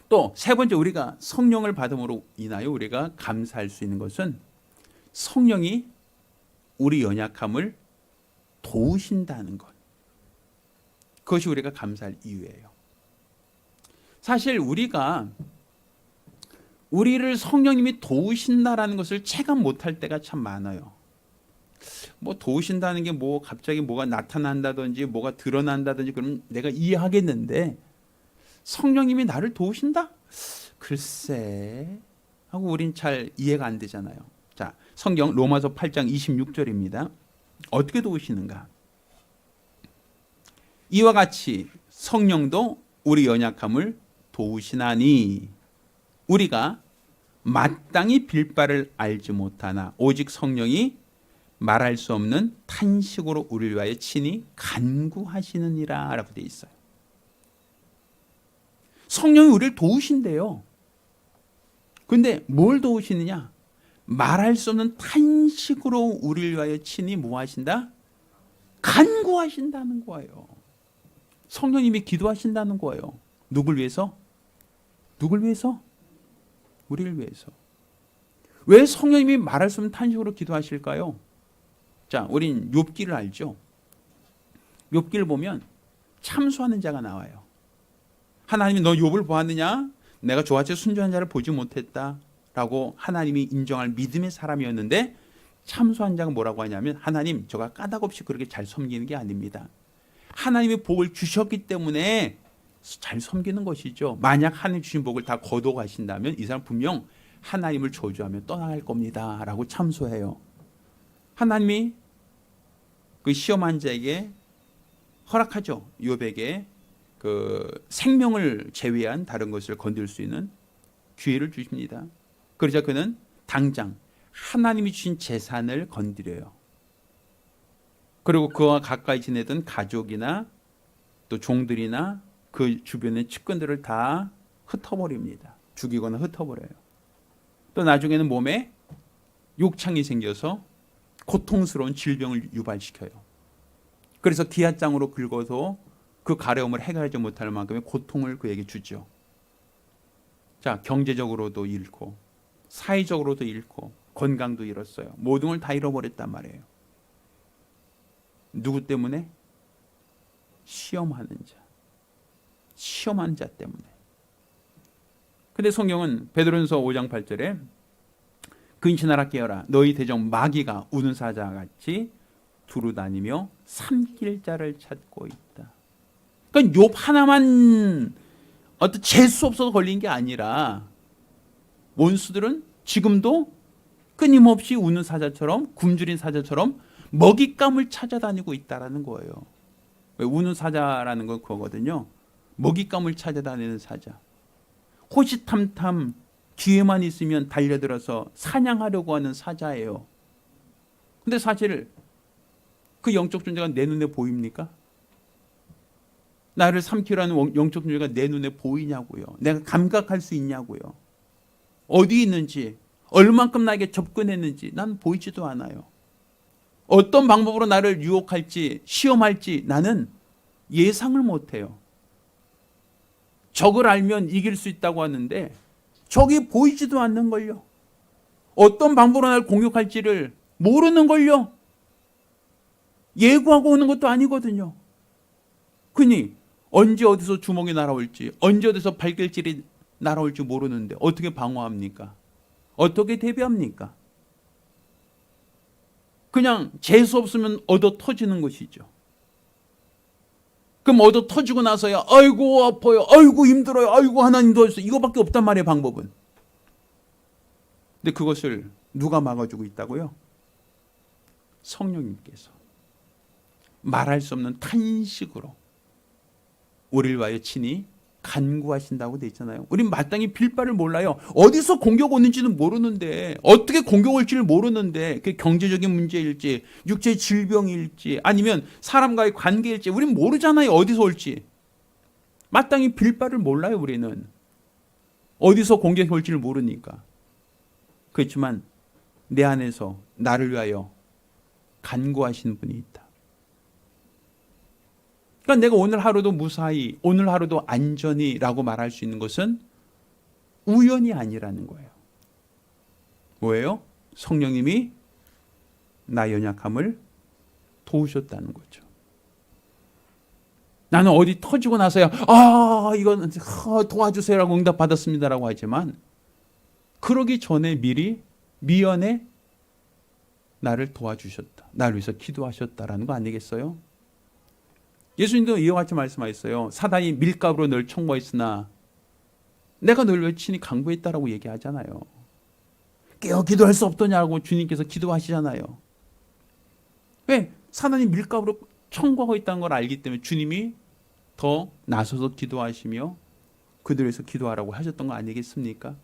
[SPEAKER 1] 또 세 번째 우리가 성령을 받음으로 인하여 우리가 감사할 수 있는 것은 성령이 우리 연약함을 도우신다는 것. 그것이 우리가 감사할 이유예요. 사실 우리가 우리를 성령님이 도우신다라는 것을 체감 못할 때가 참 많아요. 뭐 도우신다는 게 뭐 갑자기 뭐가 나타난다든지 뭐가 드러난다든지 그러면 내가 이해하겠는데 성령님이 나를 도우신다? 글쎄 하고 우린 잘 이해가 안 되잖아요. 자, 성경 로마서 8장 26절입니다. 어떻게 도우시는가? 이와 같이 성령도 우리 연약함을 도우시나니 우리가 마땅히 빌 바를 알지 못하나 오직 성령이 말할 수 없는 탄식으로 우리를 위하여 친히 간구하시느니라 라고 되어 있어요. 성령이 우리를 도우신대요. 근데 뭘 도우시느냐? 말할 수 없는 탄식으로 우리를 위하여 친히 뭐 하신다? 간구하신다는 거예요. 성령님이 기도하신다는 거예요. 누굴 위해서? 누굴 위해서? 우리를 위해서. 왜 성령님이 말할 수 없는 탄식으로 기도하실까요? 자, 우린 욥기를 알죠? 욥기를 보면 참소하는 자가 나와요. 하나님이 너 욥을 보았느냐? 내가 저같이 순전한 자를 보지 못했다 라고 하나님이 인정할 믿음의 사람이었는데 참소한 자가 뭐라고 하냐면 하나님 저가 까닭없이 그렇게 잘 섬기는 게 아닙니다. 하나님이 복을 주셨기 때문에 잘 섬기는 것이죠. 만약 하나님 주신 복을 다 거둬가신다면 이 사람 분명 하나님을 저주하며 떠나갈 겁니다 라고 참소해요. 하나님이 그 시험한 자에게 허락하죠. 욥에게 그 생명을 제외한 다른 것을 건들 수 있는 기회를 주십니다. 그러자 그는 당장 하나님이 주신 재산을 건드려요. 그리고 그와 가까이 지내던 가족이나 또 종들이나 그 주변의 측근들을 다 흩어버립니다. 죽이거나 흩어버려요. 또 나중에는 몸에 욕창이 생겨서 고통스러운 질병을 유발시켜요. 그래서 기아장으로 긁어서 그 가려움을 해결하지 못할 만큼의 고통을 그에게 주죠. 자, 경제적으로도 잃고 사회적으로도 잃고 건강도 잃었어요. 모든 걸 다 잃어버렸단 말이에요. 누구 때문에? 시험하는 자. 시험한 자 때문에. 근데 성경은 베드로전서 5장 8절에 근신하라 깨어라 너희 대적 마귀가 우는 사자와 같이 두루다니며 삼킬 자를 찾고 있다. 그러니까 욥 하나만 어떤 재수 없어서 걸린 게 아니라 원수들은 지금도 끊임없이 우는 사자처럼 굶주린 사자처럼 먹잇감을 찾아다니고 있다라는 거예요. 왜 우는 사자라는 건 그거거든요. 먹잇감을 찾아다니는 사자. 호시탐탐 기회만 있으면 달려들어서 사냥하려고 하는 사자예요. 근데 사실 그 영적 존재가 내 눈에 보입니까? 나를 삼키려 하는 영적 존재가 내 눈에 보이냐고요. 내가 감각할 수 있냐고요. 어디 있는지, 얼만큼 나에게 접근했는지 난 보이지도 않아요. 어떤 방법으로 나를 유혹할지, 시험할지 나는 예상을 못해요. 적을 알면 이길 수 있다고 하는데 적이 보이지도 않는 걸요. 어떤 방법으로 나를 공격할지를 모르는 걸요. 예고하고 오는 것도 아니거든요. 그니 언제 어디서 주먹이 날아올지, 언제 어디서 발길질이 날아올지 모르는데 어떻게 방어합니까? 어떻게 대비합니까? 그냥 재수 없으면 얻어 터지는 것이죠. 그럼 얻어 터지고 나서야 아이고 아파요, 아이고 힘들어요, 아이고 하나님 도와주세요, 이거밖에 없단 말이에요. 방법은. 근데 그것을 누가 막아주고 있다고요? 성령님께서 말할 수 없는 탄식으로 우리를 위하여 친히 간구하신다고 돼 있잖아요. 우린 마땅히 빌 바를 몰라요. 어디서 공격 오는지는 모르는데, 어떻게 공격 올지를 모르는데, 그게 경제적인 문제일지, 육체의 질병일지, 아니면 사람과의 관계일지 우린 모르잖아요. 어디서 올지. 마땅히 빌 바를 몰라요. 우리는 어디서 공격이 올지를 모르니까. 그렇지만 내 안에서 나를 위하여 간구하시는 분이 있다. 그러니까 내가 오늘 하루도 무사히, 오늘 하루도 안전히라고 말할 수 있는 것은 우연이 아니라는 거예요. 뭐예요? 성령님이 나 연약함을 도우셨다는 거죠. 나는 어디 터지고 나서야 이건 도와주세요라고 응답받았습니다라고 하지만 그러기 전에 미리 미연에 나를 도와주셨다. 나를 위해서 기도하셨다라는 거 아니겠어요? 예수님도 이와 같이 말씀하셨어요. 사단이 밀가루로 널 청구했으나 내가 널 왜 친히 강구했다라고 얘기하잖아요. 깨어 기도할 수 없더냐고 주님께서 기도하시잖아요. 왜? 사단이 밀가루로 청구하고 있다는 걸 알기 때문에 주님이 더 나서서 기도하시며 그들을 위해서 기도하라고 하셨던 거 아니겠습니까?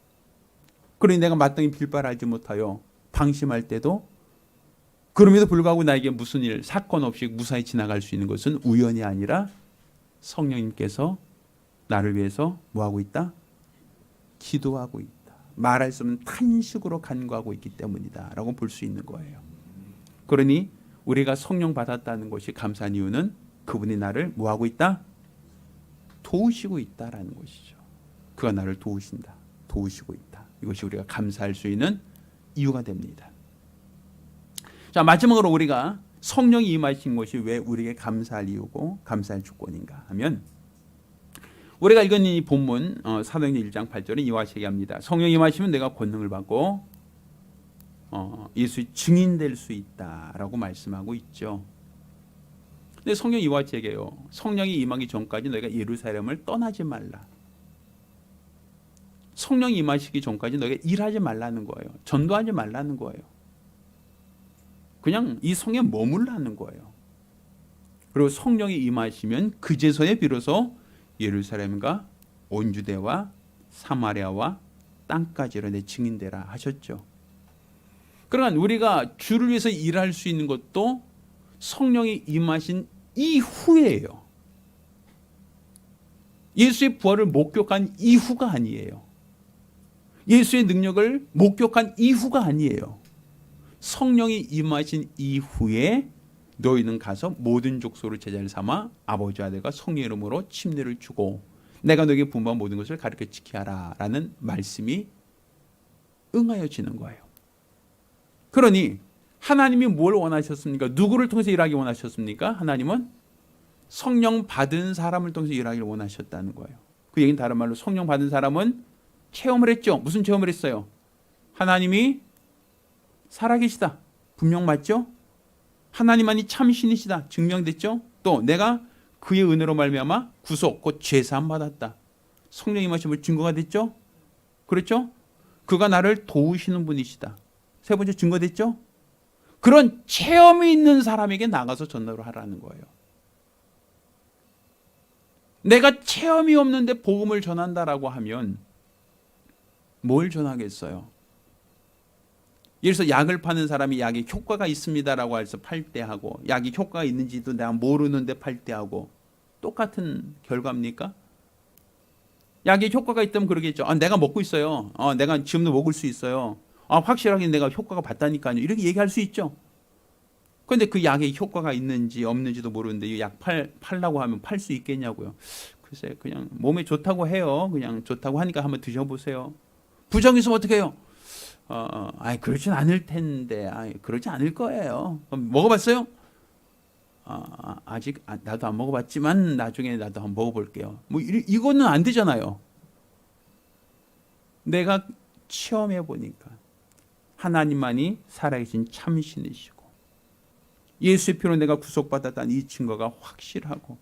[SPEAKER 1] 그러니 내가 마땅히 빌바를 알지 못하여 방심할 때도 그럼에도 불구하고 나에게 무슨 일, 사건 없이 무사히 지나갈 수 있는 것은 우연이 아니라 성령님께서 나를 위해서 뭐하고 있다? 기도하고 있다. 말할 수 없는 탄식으로 간구하고 있기 때문이다 라고 볼 수 있는 거예요. 그러니 우리가 성령 받았다는 것이 감사한 이유는 그분이 나를 뭐하고 있다? 도우시고 있다라는 것이죠. 그가 나를 도우신다. 도우시고 있다. 이것이 우리가 감사할 수 있는 이유가 됩니다. 자, 마지막으로 우리가 성령이 임하신 것이 왜 우리에게 감사할 이유고 감사할 조건인가 하면 우리가 읽은 이 본문 사도행전 1장 8절에 이와 같이 얘기합니다. 성령이 임하시면 내가 권능을 받고 예수의 증인될 수 있다라고 말씀하고 있죠. 근데 성령이 이와 같이 얘기해요. 성령이 임하기 전까지 너희가 예루살렘을 떠나지 말라. 성령이 임하시기 전까지 너희가 일하지 말라는 거예요. 전도하지 말라는 거예요. 그냥 이 성에 머물라는 거예요. 그리고 성령이 임하시면 그제서야 비로소 예루살렘과 온 유대와 사마리아와 땅까지로 내 증인되라 하셨죠. 그러니까 우리가 주를 위해서 일할 수 있는 것도 성령이 임하신 이후예요. 예수의 부활을 목격한 이후가 아니에요. 예수의 능력을 목격한 이후가 아니에요. 성령이 임하신 이후에 너희는 가서 모든 족속으로 제자를 삼아 아버지 아들과 성령의 이름으로 침례를 주고 내가 너에게 분부한 모든 것을 가르쳐 지키게 하라 라는 말씀이 응하여지는 거예요. 그러니 하나님이 뭘 원하셨습니까? 누구를 통해서 일하기 원하셨습니까? 하나님은 성령 받은 사람을 통해서 일하기를 원하셨다는 거예요. 그 얘기는 다른 말로 성령 받은 사람은 체험을 했죠. 무슨 체험을 했어요? 하나님이 살아계시다. 분명 맞죠? 하나님만이 참신이시다. 증명됐죠? 또 내가 그의 은혜로 말미암아 구속, 곧 죄사함 받았다. 성령이 임하심을 증거가 됐죠? 그렇죠? 그가 나를 도우시는 분이시다. 세 번째 증거됐죠? 그런 체험이 있는 사람에게 나가서 전도를 하라는 거예요. 내가 체험이 없는데 복음을 전한다라고 하면 뭘 전하겠어요? 예를 들어서 약을 파는 사람이 약에 효과가 있습니다라고 해서 팔 때 하고 약이 효과가 있는지도 내가 모르는데 팔 때 하고 똑같은 결과입니까? 약에 효과가 있다면 그러겠죠. 내가 먹고 있어요. 내가 지금도 먹을 수 있어요. 확실하게 내가 효과가 봤다니까요. 이렇게 얘기할 수 있죠. 그런데 그 약에 효과가 있는지 없는지도 모르는데 이 약 팔라고 하면 팔 수 있겠냐고요. 글쎄 그냥 몸에 좋다고 해요. 그냥 좋다고 하니까 한번 드셔보세요. 부정이 있으면 어떻게 해요? 그러진 않을 텐데, 그러지 않을 거예요. 먹어봤어요? 아직 나도 안 먹어봤지만 나중에 나도 한번 먹어볼게요. 뭐 이거는 안 되잖아요. 내가 체험해 보니까 하나님만이 살아계신 참신이시고 예수의 피로 내가 구속받았다는 이 증거가 확실하고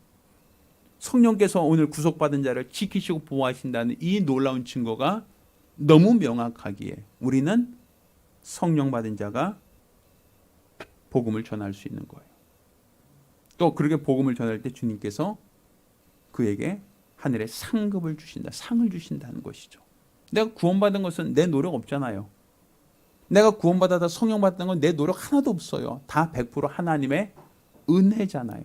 [SPEAKER 1] 성령께서 오늘 구속받은 자를 지키시고 보호하신다는 이 놀라운 증거가 너무 명확하기에 우리는 성령 받은 자가 복음을 전할 수 있는 거예요. 또 그렇게 복음을 전할 때 주님께서 그에게 하늘의 상급을 주신다. 상을 주신다는 것이죠. 내가 구원받은 것은 내 노력 없잖아요. 내가 구원받아서 성령 받은 건 내 노력 하나도 없어요. 다 100% 하나님의 은혜잖아요.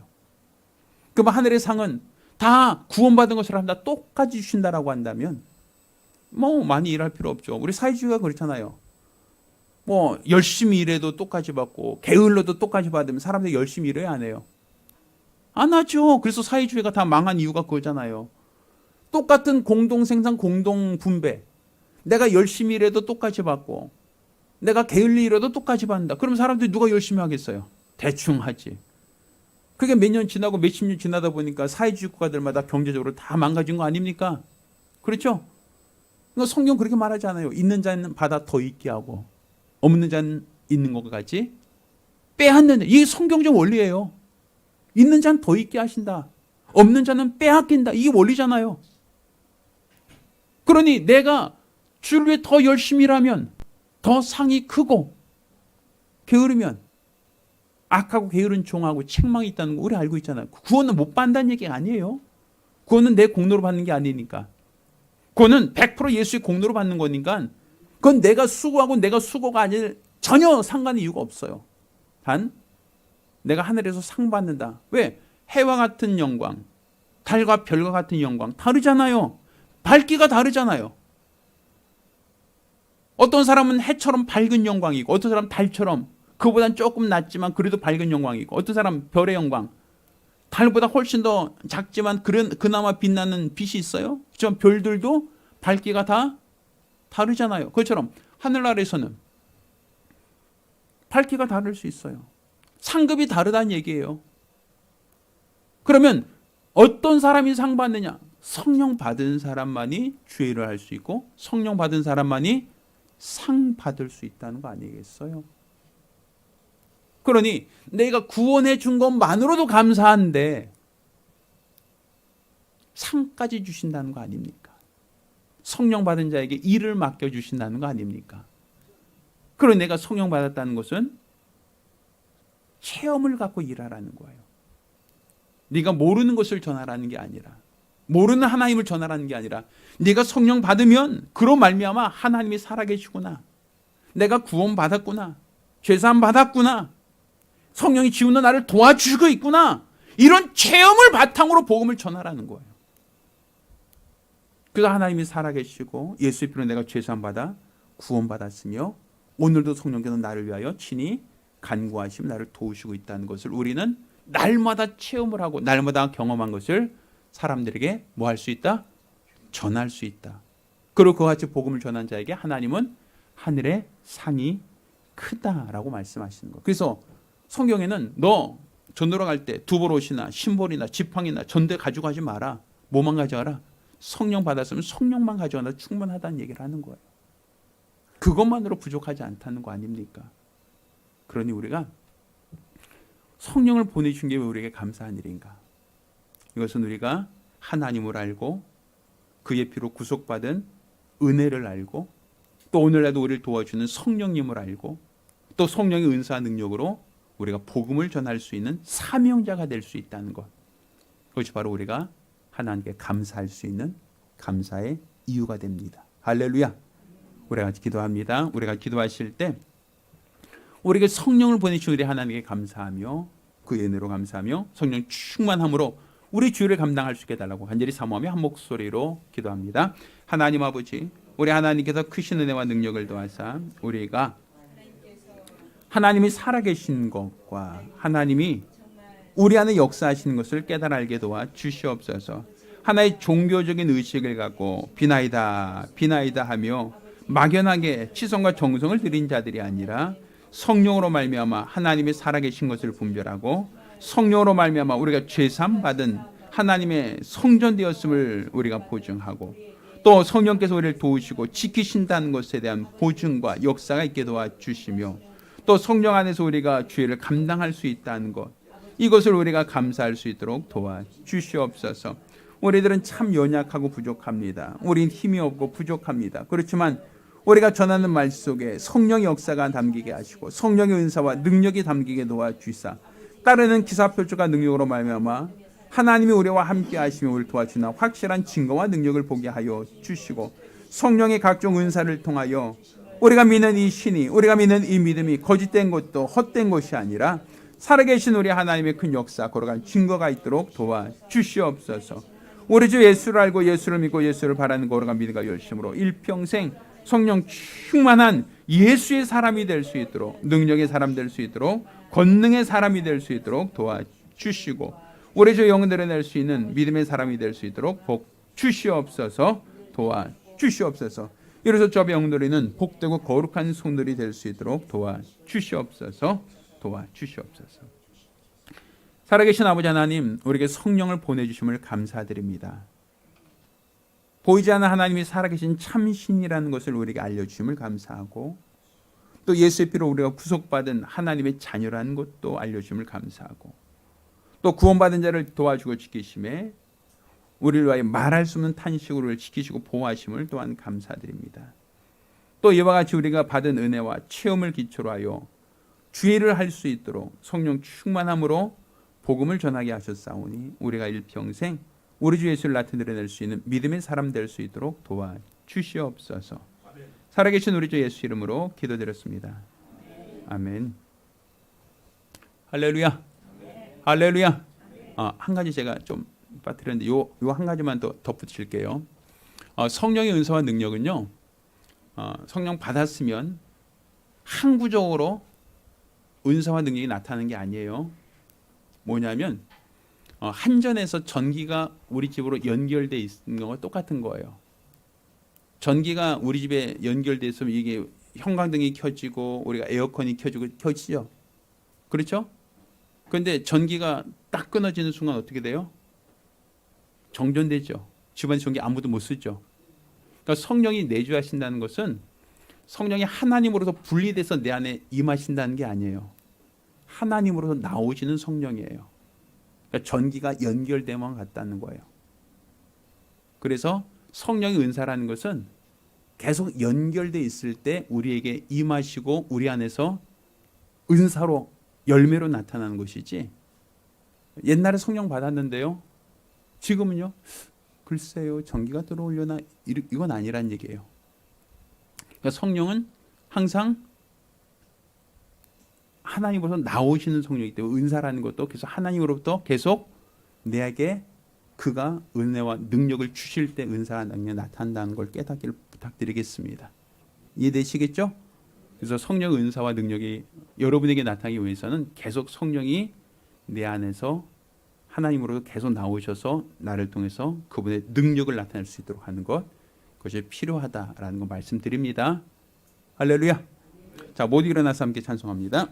[SPEAKER 1] 그럼 하늘의 상은 다 구원받은 것을 한다 똑같이 주신다라고 한다면 뭐 많이 일할 필요 없죠. 우리 사회주의가 그렇잖아요. 뭐 열심히 일해도 똑같이 받고 게을러도 똑같이 받으면 사람들이 열심히 일해야 안 해요? 안 하죠. 그래서 사회주의가 다 망한 이유가 그거잖아요. 똑같은 공동생산 공동분배. 내가 열심히 일해도 똑같이 받고 내가 게을리 일해도 똑같이 받는다. 그럼 사람들이 누가 열심히 하겠어요? 대충 하지. 그게 몇 년 지나고 몇십 년 지나다 보니까 사회주의 국가들마다 경제적으로 다 망가진 거 아닙니까? 그렇죠? 성경 그렇게 말하지 않아요. 있는 자는 받아 더 있게 하고 없는 자는 있는 것과 같이 빼앗는 이게 성경적 원리예요. 있는 자는 더 있게 하신다. 없는 자는 빼앗긴다. 이게 원리잖아요. 그러니 내가 주를 위해 더 열심히 일하면 더 상이 크고 게으르면 악하고 게으른 종하고 책망이 있다는 거 우리 알고 있잖아요. 구원은 못 받는다는 얘기가 아니에요. 구원은 내 공로로 받는 게 아니니까. 그거는 100% 예수의 공로로 받는 거니까 그건 내가 수고하고 내가 수고가 아닐 전혀 상관의 이유가 없어요. 단 내가 하늘에서 상 받는다. 왜? 해와 같은 영광, 달과 별과 같은 영광 다르잖아요. 밝기가 다르잖아요. 어떤 사람은 해처럼 밝은 영광이고 어떤 사람은 달처럼 그보단 조금 낮지만 그래도 밝은 영광이고 어떤 사람은 별의 영광 달보다 훨씬 더 작지만 그나마 빛나는 빛이 있어요. 그렇지만 별들도 밝기가 다 다르잖아요. 그것처럼 하늘 아래서는 밝기가 다를 수 있어요. 상급이 다르다는 얘기예요. 그러면 어떤 사람이 상 받느냐? 성령 받은 사람만이 주의 일을 할 수 있고 성령 받은 사람만이 상 받을 수 있다는 거 아니겠어요? 그러니 내가 구원해 준 것만으로도 감사한데 상까지 주신다는 거 아닙니까? 성령 받은 자에게 일을 맡겨주신다는 거 아닙니까? 그러니 내가 성령 받았다는 것은 체험을 갖고 일하라는 거예요. 네가 모르는 것을 전하라는 게 아니라 모르는 하나님을 전하라는 게 아니라 네가 성령 받으면 그로 말미암아 하나님이 살아계시구나. 내가 구원 받았구나. 죄사함 받았구나. 성령이 지우는 나를 도와주고 있구나. 이런 체험을 바탕으로 복음을 전하라는 거예요. 그래서 하나님이 살아계시고 예수의 피로 내가 죄사함 받아 구원받았으며 오늘도 성령께서 나를 위하여 친히 간구하시며 나를 도우시고 있다는 것을 우리는 날마다 체험을 하고 날마다 경험한 것을 사람들에게 뭐 할 수 있다? 전할 수 있다. 그리고 그와 같이 복음을 전한 자에게 하나님은 하늘의 상이 크다라고 말씀하시는 거예요. 그래서 성경에는 너 전도로 갈 때 두보롯이나 심볼이나 지팡이나 전대 가지고 가지 마라. 뭐만 가져가라? 성령 받았으면 성령만 가져가나 충분하다는 얘기를 하는 거예요. 그것만으로 부족하지 않다는 거 아닙니까? 그러니 우리가 성령을 보내준 게 왜 우리에게 감사한 일인가? 이것은 우리가 하나님을 알고 그의 피로 구속받은 은혜를 알고 또 오늘날도 우리를 도와주는 성령님을 알고 또 성령의 은사와 능력으로 우리가 복음을 전할 수 있는 사명자가 될 수 있다는 것. 그것이 바로 우리가 하나님께 감사할 수 있는 감사의 이유가 됩니다. 할렐루야. 우리가 기도합니다. 우리가 기도하실 때 우리에게 성령을 보내주신 우리 하나님께 감사하며 그 은혜로 감사하며 성령 충만함으로 우리 주일을 감당할 수 있게 해달라고 간절히 사모하며 한 목소리로 기도합니다. 하나님 아버지, 우리 하나님께서 크신 은혜와 능력을 더하사 우리가 하나님이 살아계신 것과 하나님이 우리 안에 역사하시는 것을 깨달아 알게 도와 주시옵소서. 하나의 종교적인 의식을 갖고 비나이다 비나이다 하며 막연하게 치성과 정성을 들인 자들이 아니라 성령으로 말미암아 하나님이 살아계신 것을 분별하고 성령으로 말미암아 우리가 죄사함 받은 하나님의 성전되었음을 우리가 보증하고 또 성령께서 우리를 도우시고 지키신다는 것에 대한 보증과 역사가 있게 도와주시며 또 성령 안에서 우리가 죄를 감당할 수 있다는 것, 이것을 우리가 감사할 수 있도록 도와주시옵소서. 우리들은 참 연약하고 부족합니다. 우린 힘이 없고 부족합니다. 그렇지만 우리가 전하는 말 속에 성령의 역사가 담기게 하시고 성령의 은사와 능력이 담기게 도와주시사 따르는 기사표적과 능력으로 말미암아 하나님이 우리와 함께 하시며 우리를 도와주나 확실한 증거와 능력을 보게 하여 주시고 성령의 각종 은사를 통하여 우리가 믿는 이 신이 우리가 믿는 이 믿음이 거짓된 것도 헛된 것이 아니라 살아계신 우리 하나님의 큰 역사 걸어갈 증거가 있도록 도와주시옵소서. 우리 주 예수를 알고 예수를 믿고 예수를 바라는 걸어간 믿음과 열심으로 일평생 성령 충만한 예수의 사람이 될 수 있도록 능력의 사람 될 수 있도록 권능의 사람이 될 수 있도록 도와주시고 우리 주 영혼들을 낼 수 있는 믿음의 사람이 될 수 있도록 복 주시옵소서. 도와주시옵소서. 이로써 저 영혼들이는 복되고 거룩한 성들이 될 수 있도록 도와주시옵소서. 도와주시옵소서. 살아계신 아버지 하나님, 우리에게 성령을 보내주심을 감사드립니다. 보이지 않는 하나님이 살아계신 참신이라는 것을 우리에게 알려주심을 감사하고 또 예수의 피로 우리가 구속받은 하나님의 자녀라는 것도 알려주심을 감사하고 또 구원받은 자를 도와주고 지키심에 우리를 위하여 말할 수 없는 탄식으로 우리를 지키시고 보호하심을 또한 감사드립니다. 또 이와 같이 우리가 받은 은혜와 체험을 기초로 하여 주의를 할 수 있도록 성령 충만함으로 복음을 전하게 하셨사오니 우리가 일평생 우리 주 예수를 나타내낼 수 있는 믿음의 사람 될 수 있도록 도와주시옵소서. 살아계신 우리 주 예수 이름으로 기도드렸습니다. 아멘. 할렐루야. 할렐루야. 한 가지 제가 좀 빠뜨렸는데 요 한 가지만 더 덧붙일게요. 성령의 은사와 능력은요. 성령 받았으면 항구적으로 은사와 능력이 나타나는 게 아니에요. 뭐냐면 한전에서 전기가 우리 집으로 연결돼 있는 거와 똑같은 거예요. 전기가 우리 집에 연결돼 있으면 이게 형광등이 켜지고 우리가 에어컨이 켜지죠. 그렇죠? 그런데 전기가 딱 끊어지는 순간 어떻게 돼요? 정전되죠. 집안 전기 아무도 못 쓰죠. 그러니까 성령이 내주하신다는 것은 성령이 하나님으로서 분리돼서 내 안에 임하신다는 게 아니에요. 하나님으로서 나오시는 성령이에요. 그러니까 전기가 연결되면 같다는 거예요. 그래서 성령의 은사라는 것은 계속 연결돼 있을 때 우리에게 임하시고 우리 안에서 은사로 열매로 나타나는 것이지 옛날에 성령 받았는데요. 지금은요. 글쎄요. 전기가 들어오려나 이건 아니란 얘기예요. 그러니까 성령은 항상 하나님으로부터 나오시는 성령이기 때문에 은사라는 것도 계속 하나님으로부터 계속 내게 그가 은혜와 능력을 주실 때 은사와 능력이 나타난다는 걸 깨닫기를 부탁드리겠습니다. 이해되시겠죠? 그래서 성령 은사와 능력이 여러분에게 나타나기 위해서는 계속 성령이 내 안에서 하나님으로 계속 나오셔서 나를 통해서 그분의 능력을 나타낼 수 있도록 하는 것, 그것이 필요하다라는 거 말씀드립니다. 할렐루야. 자, 모두 일어나서 함께 찬송합니다.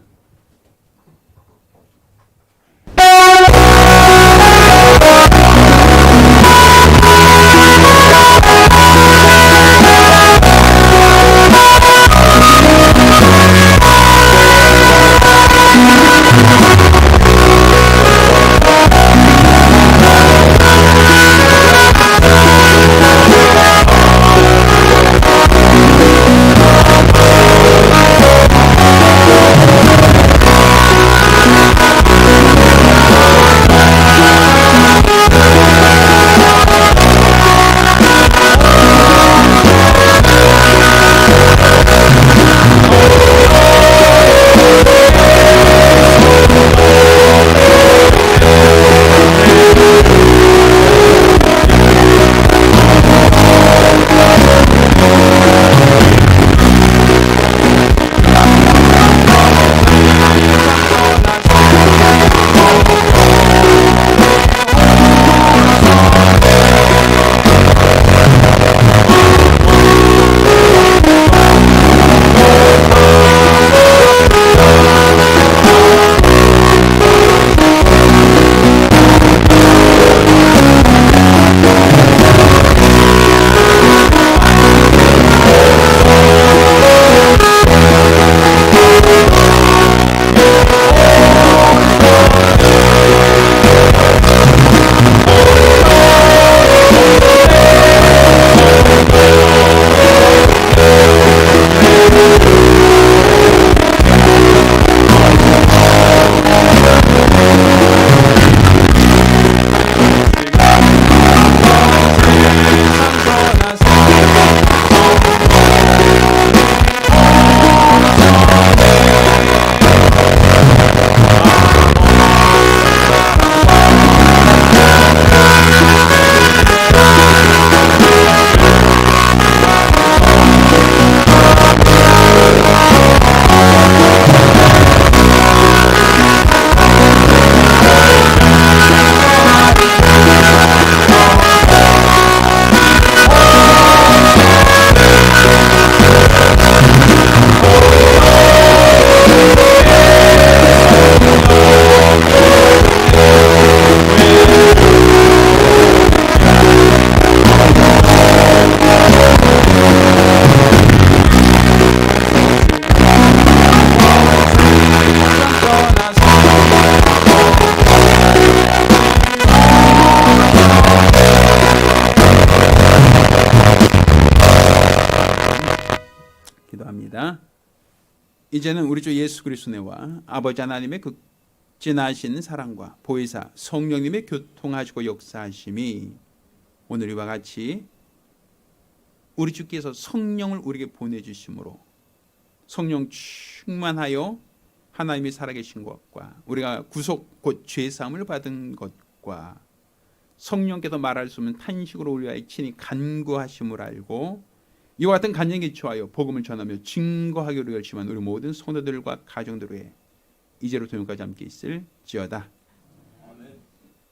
[SPEAKER 1] 기도합니다. 이제는 우리 주 예수 그리스도의 은혜와 아버지 하나님의 그 진하신 사랑과 보혜사 성령님의 교통하시고 역사하심이 오늘 이와 같이 우리 주께서 성령을 우리에게 보내주심으로 성령 충만하여 하나님이 살아계신 것과 우리가 구속 곧 죄사함을 받은 것과 성령께서 말할 수 없는 탄식으로 우리 위하여 친히 간구하심을 알고 이와 같은 간증에 처하여 복음을 전하며 증거하기로 결심한 우리 모든 성도들과 가정들에 이제로 도용까지 함께 있을지어다. 아멘.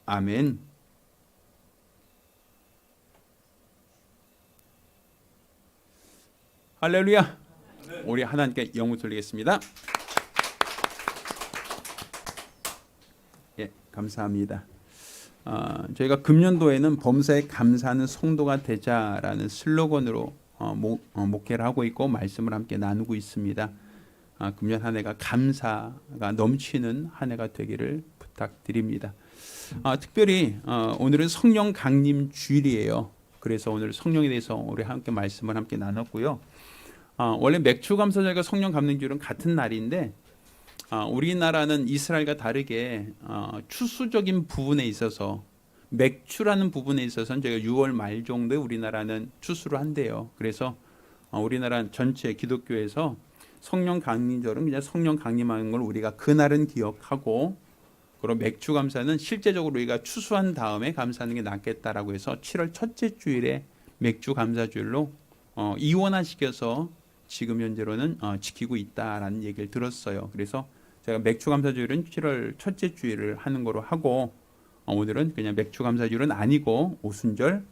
[SPEAKER 1] 아멘. 할렐루야. 아멘. 우리 하나님께 영광 돌리겠습니다. 예, 감사합니다. 저희가 금년도에는 범사에 감사하는 성도가 되자라는 슬로건으로 목회를 하고 있고 말씀을 함께 나누고 있습니다. 금년 한 해가 감사가 넘치는 한 해가 되기를 부탁드립니다. 특별히 오늘은 성령 강림 주일이에요. 그래서 오늘 성령에 대해서 우리 함께 말씀을 함께 나눴고요. 원래 맥주 감사절과 성령 강림 주일은 같은 날인데 우리나라는 이스라엘과 다르게 추수적인 부분에 있어서 맥주라는 부분에 있어서는 저희가 6월 말 정도에 우리나라는 추수를 한대요. 그래서 우리나라 전체 기독교에서 성령 강림절은 그냥 성령 강림하는 걸 우리가 그날은 기억하고, 그리고 맥주 감사는 실제적으로 우리가 추수한 다음에 감사하는 게 낫겠다라고 해서 7월 첫째 주일에 맥주 감사주일로 이원화시켜서 지금 현재로는 지키고 있다라는 얘기를 들었어요. 그래서 제가 맥추감사주일은 7월 첫째 주일을 하는 거로 하고 오늘은 그냥 맥추감사주일은 아니고 오순절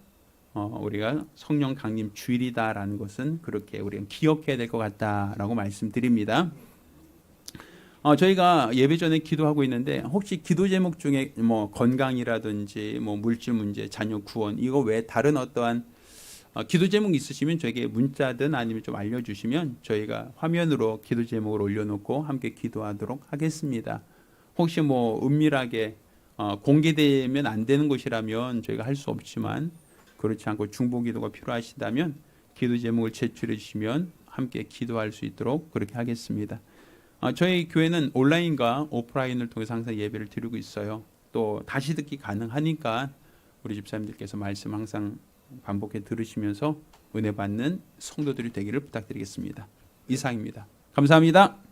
[SPEAKER 1] 우리가 성령 강림 주일이다라는 것은 그렇게 우리가 기억해야 될 것 같다라고 말씀드립니다. 저희가 예배 전에 기도하고 있는데 혹시 기도 제목 중에 뭐 건강이라든지 뭐 물질 문제, 자녀 구원 이거 외에 다른 어떠한 기도 제목 있으시면 저에게 문자든 아니면 좀 알려주시면 저희가 화면으로 기도 제목을 올려놓고 함께 기도하도록 하겠습니다. 혹시 뭐 은밀하게 공개되면 안 되는 것이라면 저희가 할 수 없지만 그렇지 않고 중보 기도가 필요하시다면 기도 제목을 제출해 주시면 함께 기도할 수 있도록 그렇게 하겠습니다. 저희 교회는 온라인과 오프라인을 통해서 항상 예배를 드리고 있어요. 또 다시 듣기 가능하니까 우리 집사님들께서 말씀 항상 반복해 들으시면서 은혜 받는 성도들이 되기를 부탁드리겠습니다. 이상입니다. 감사합니다.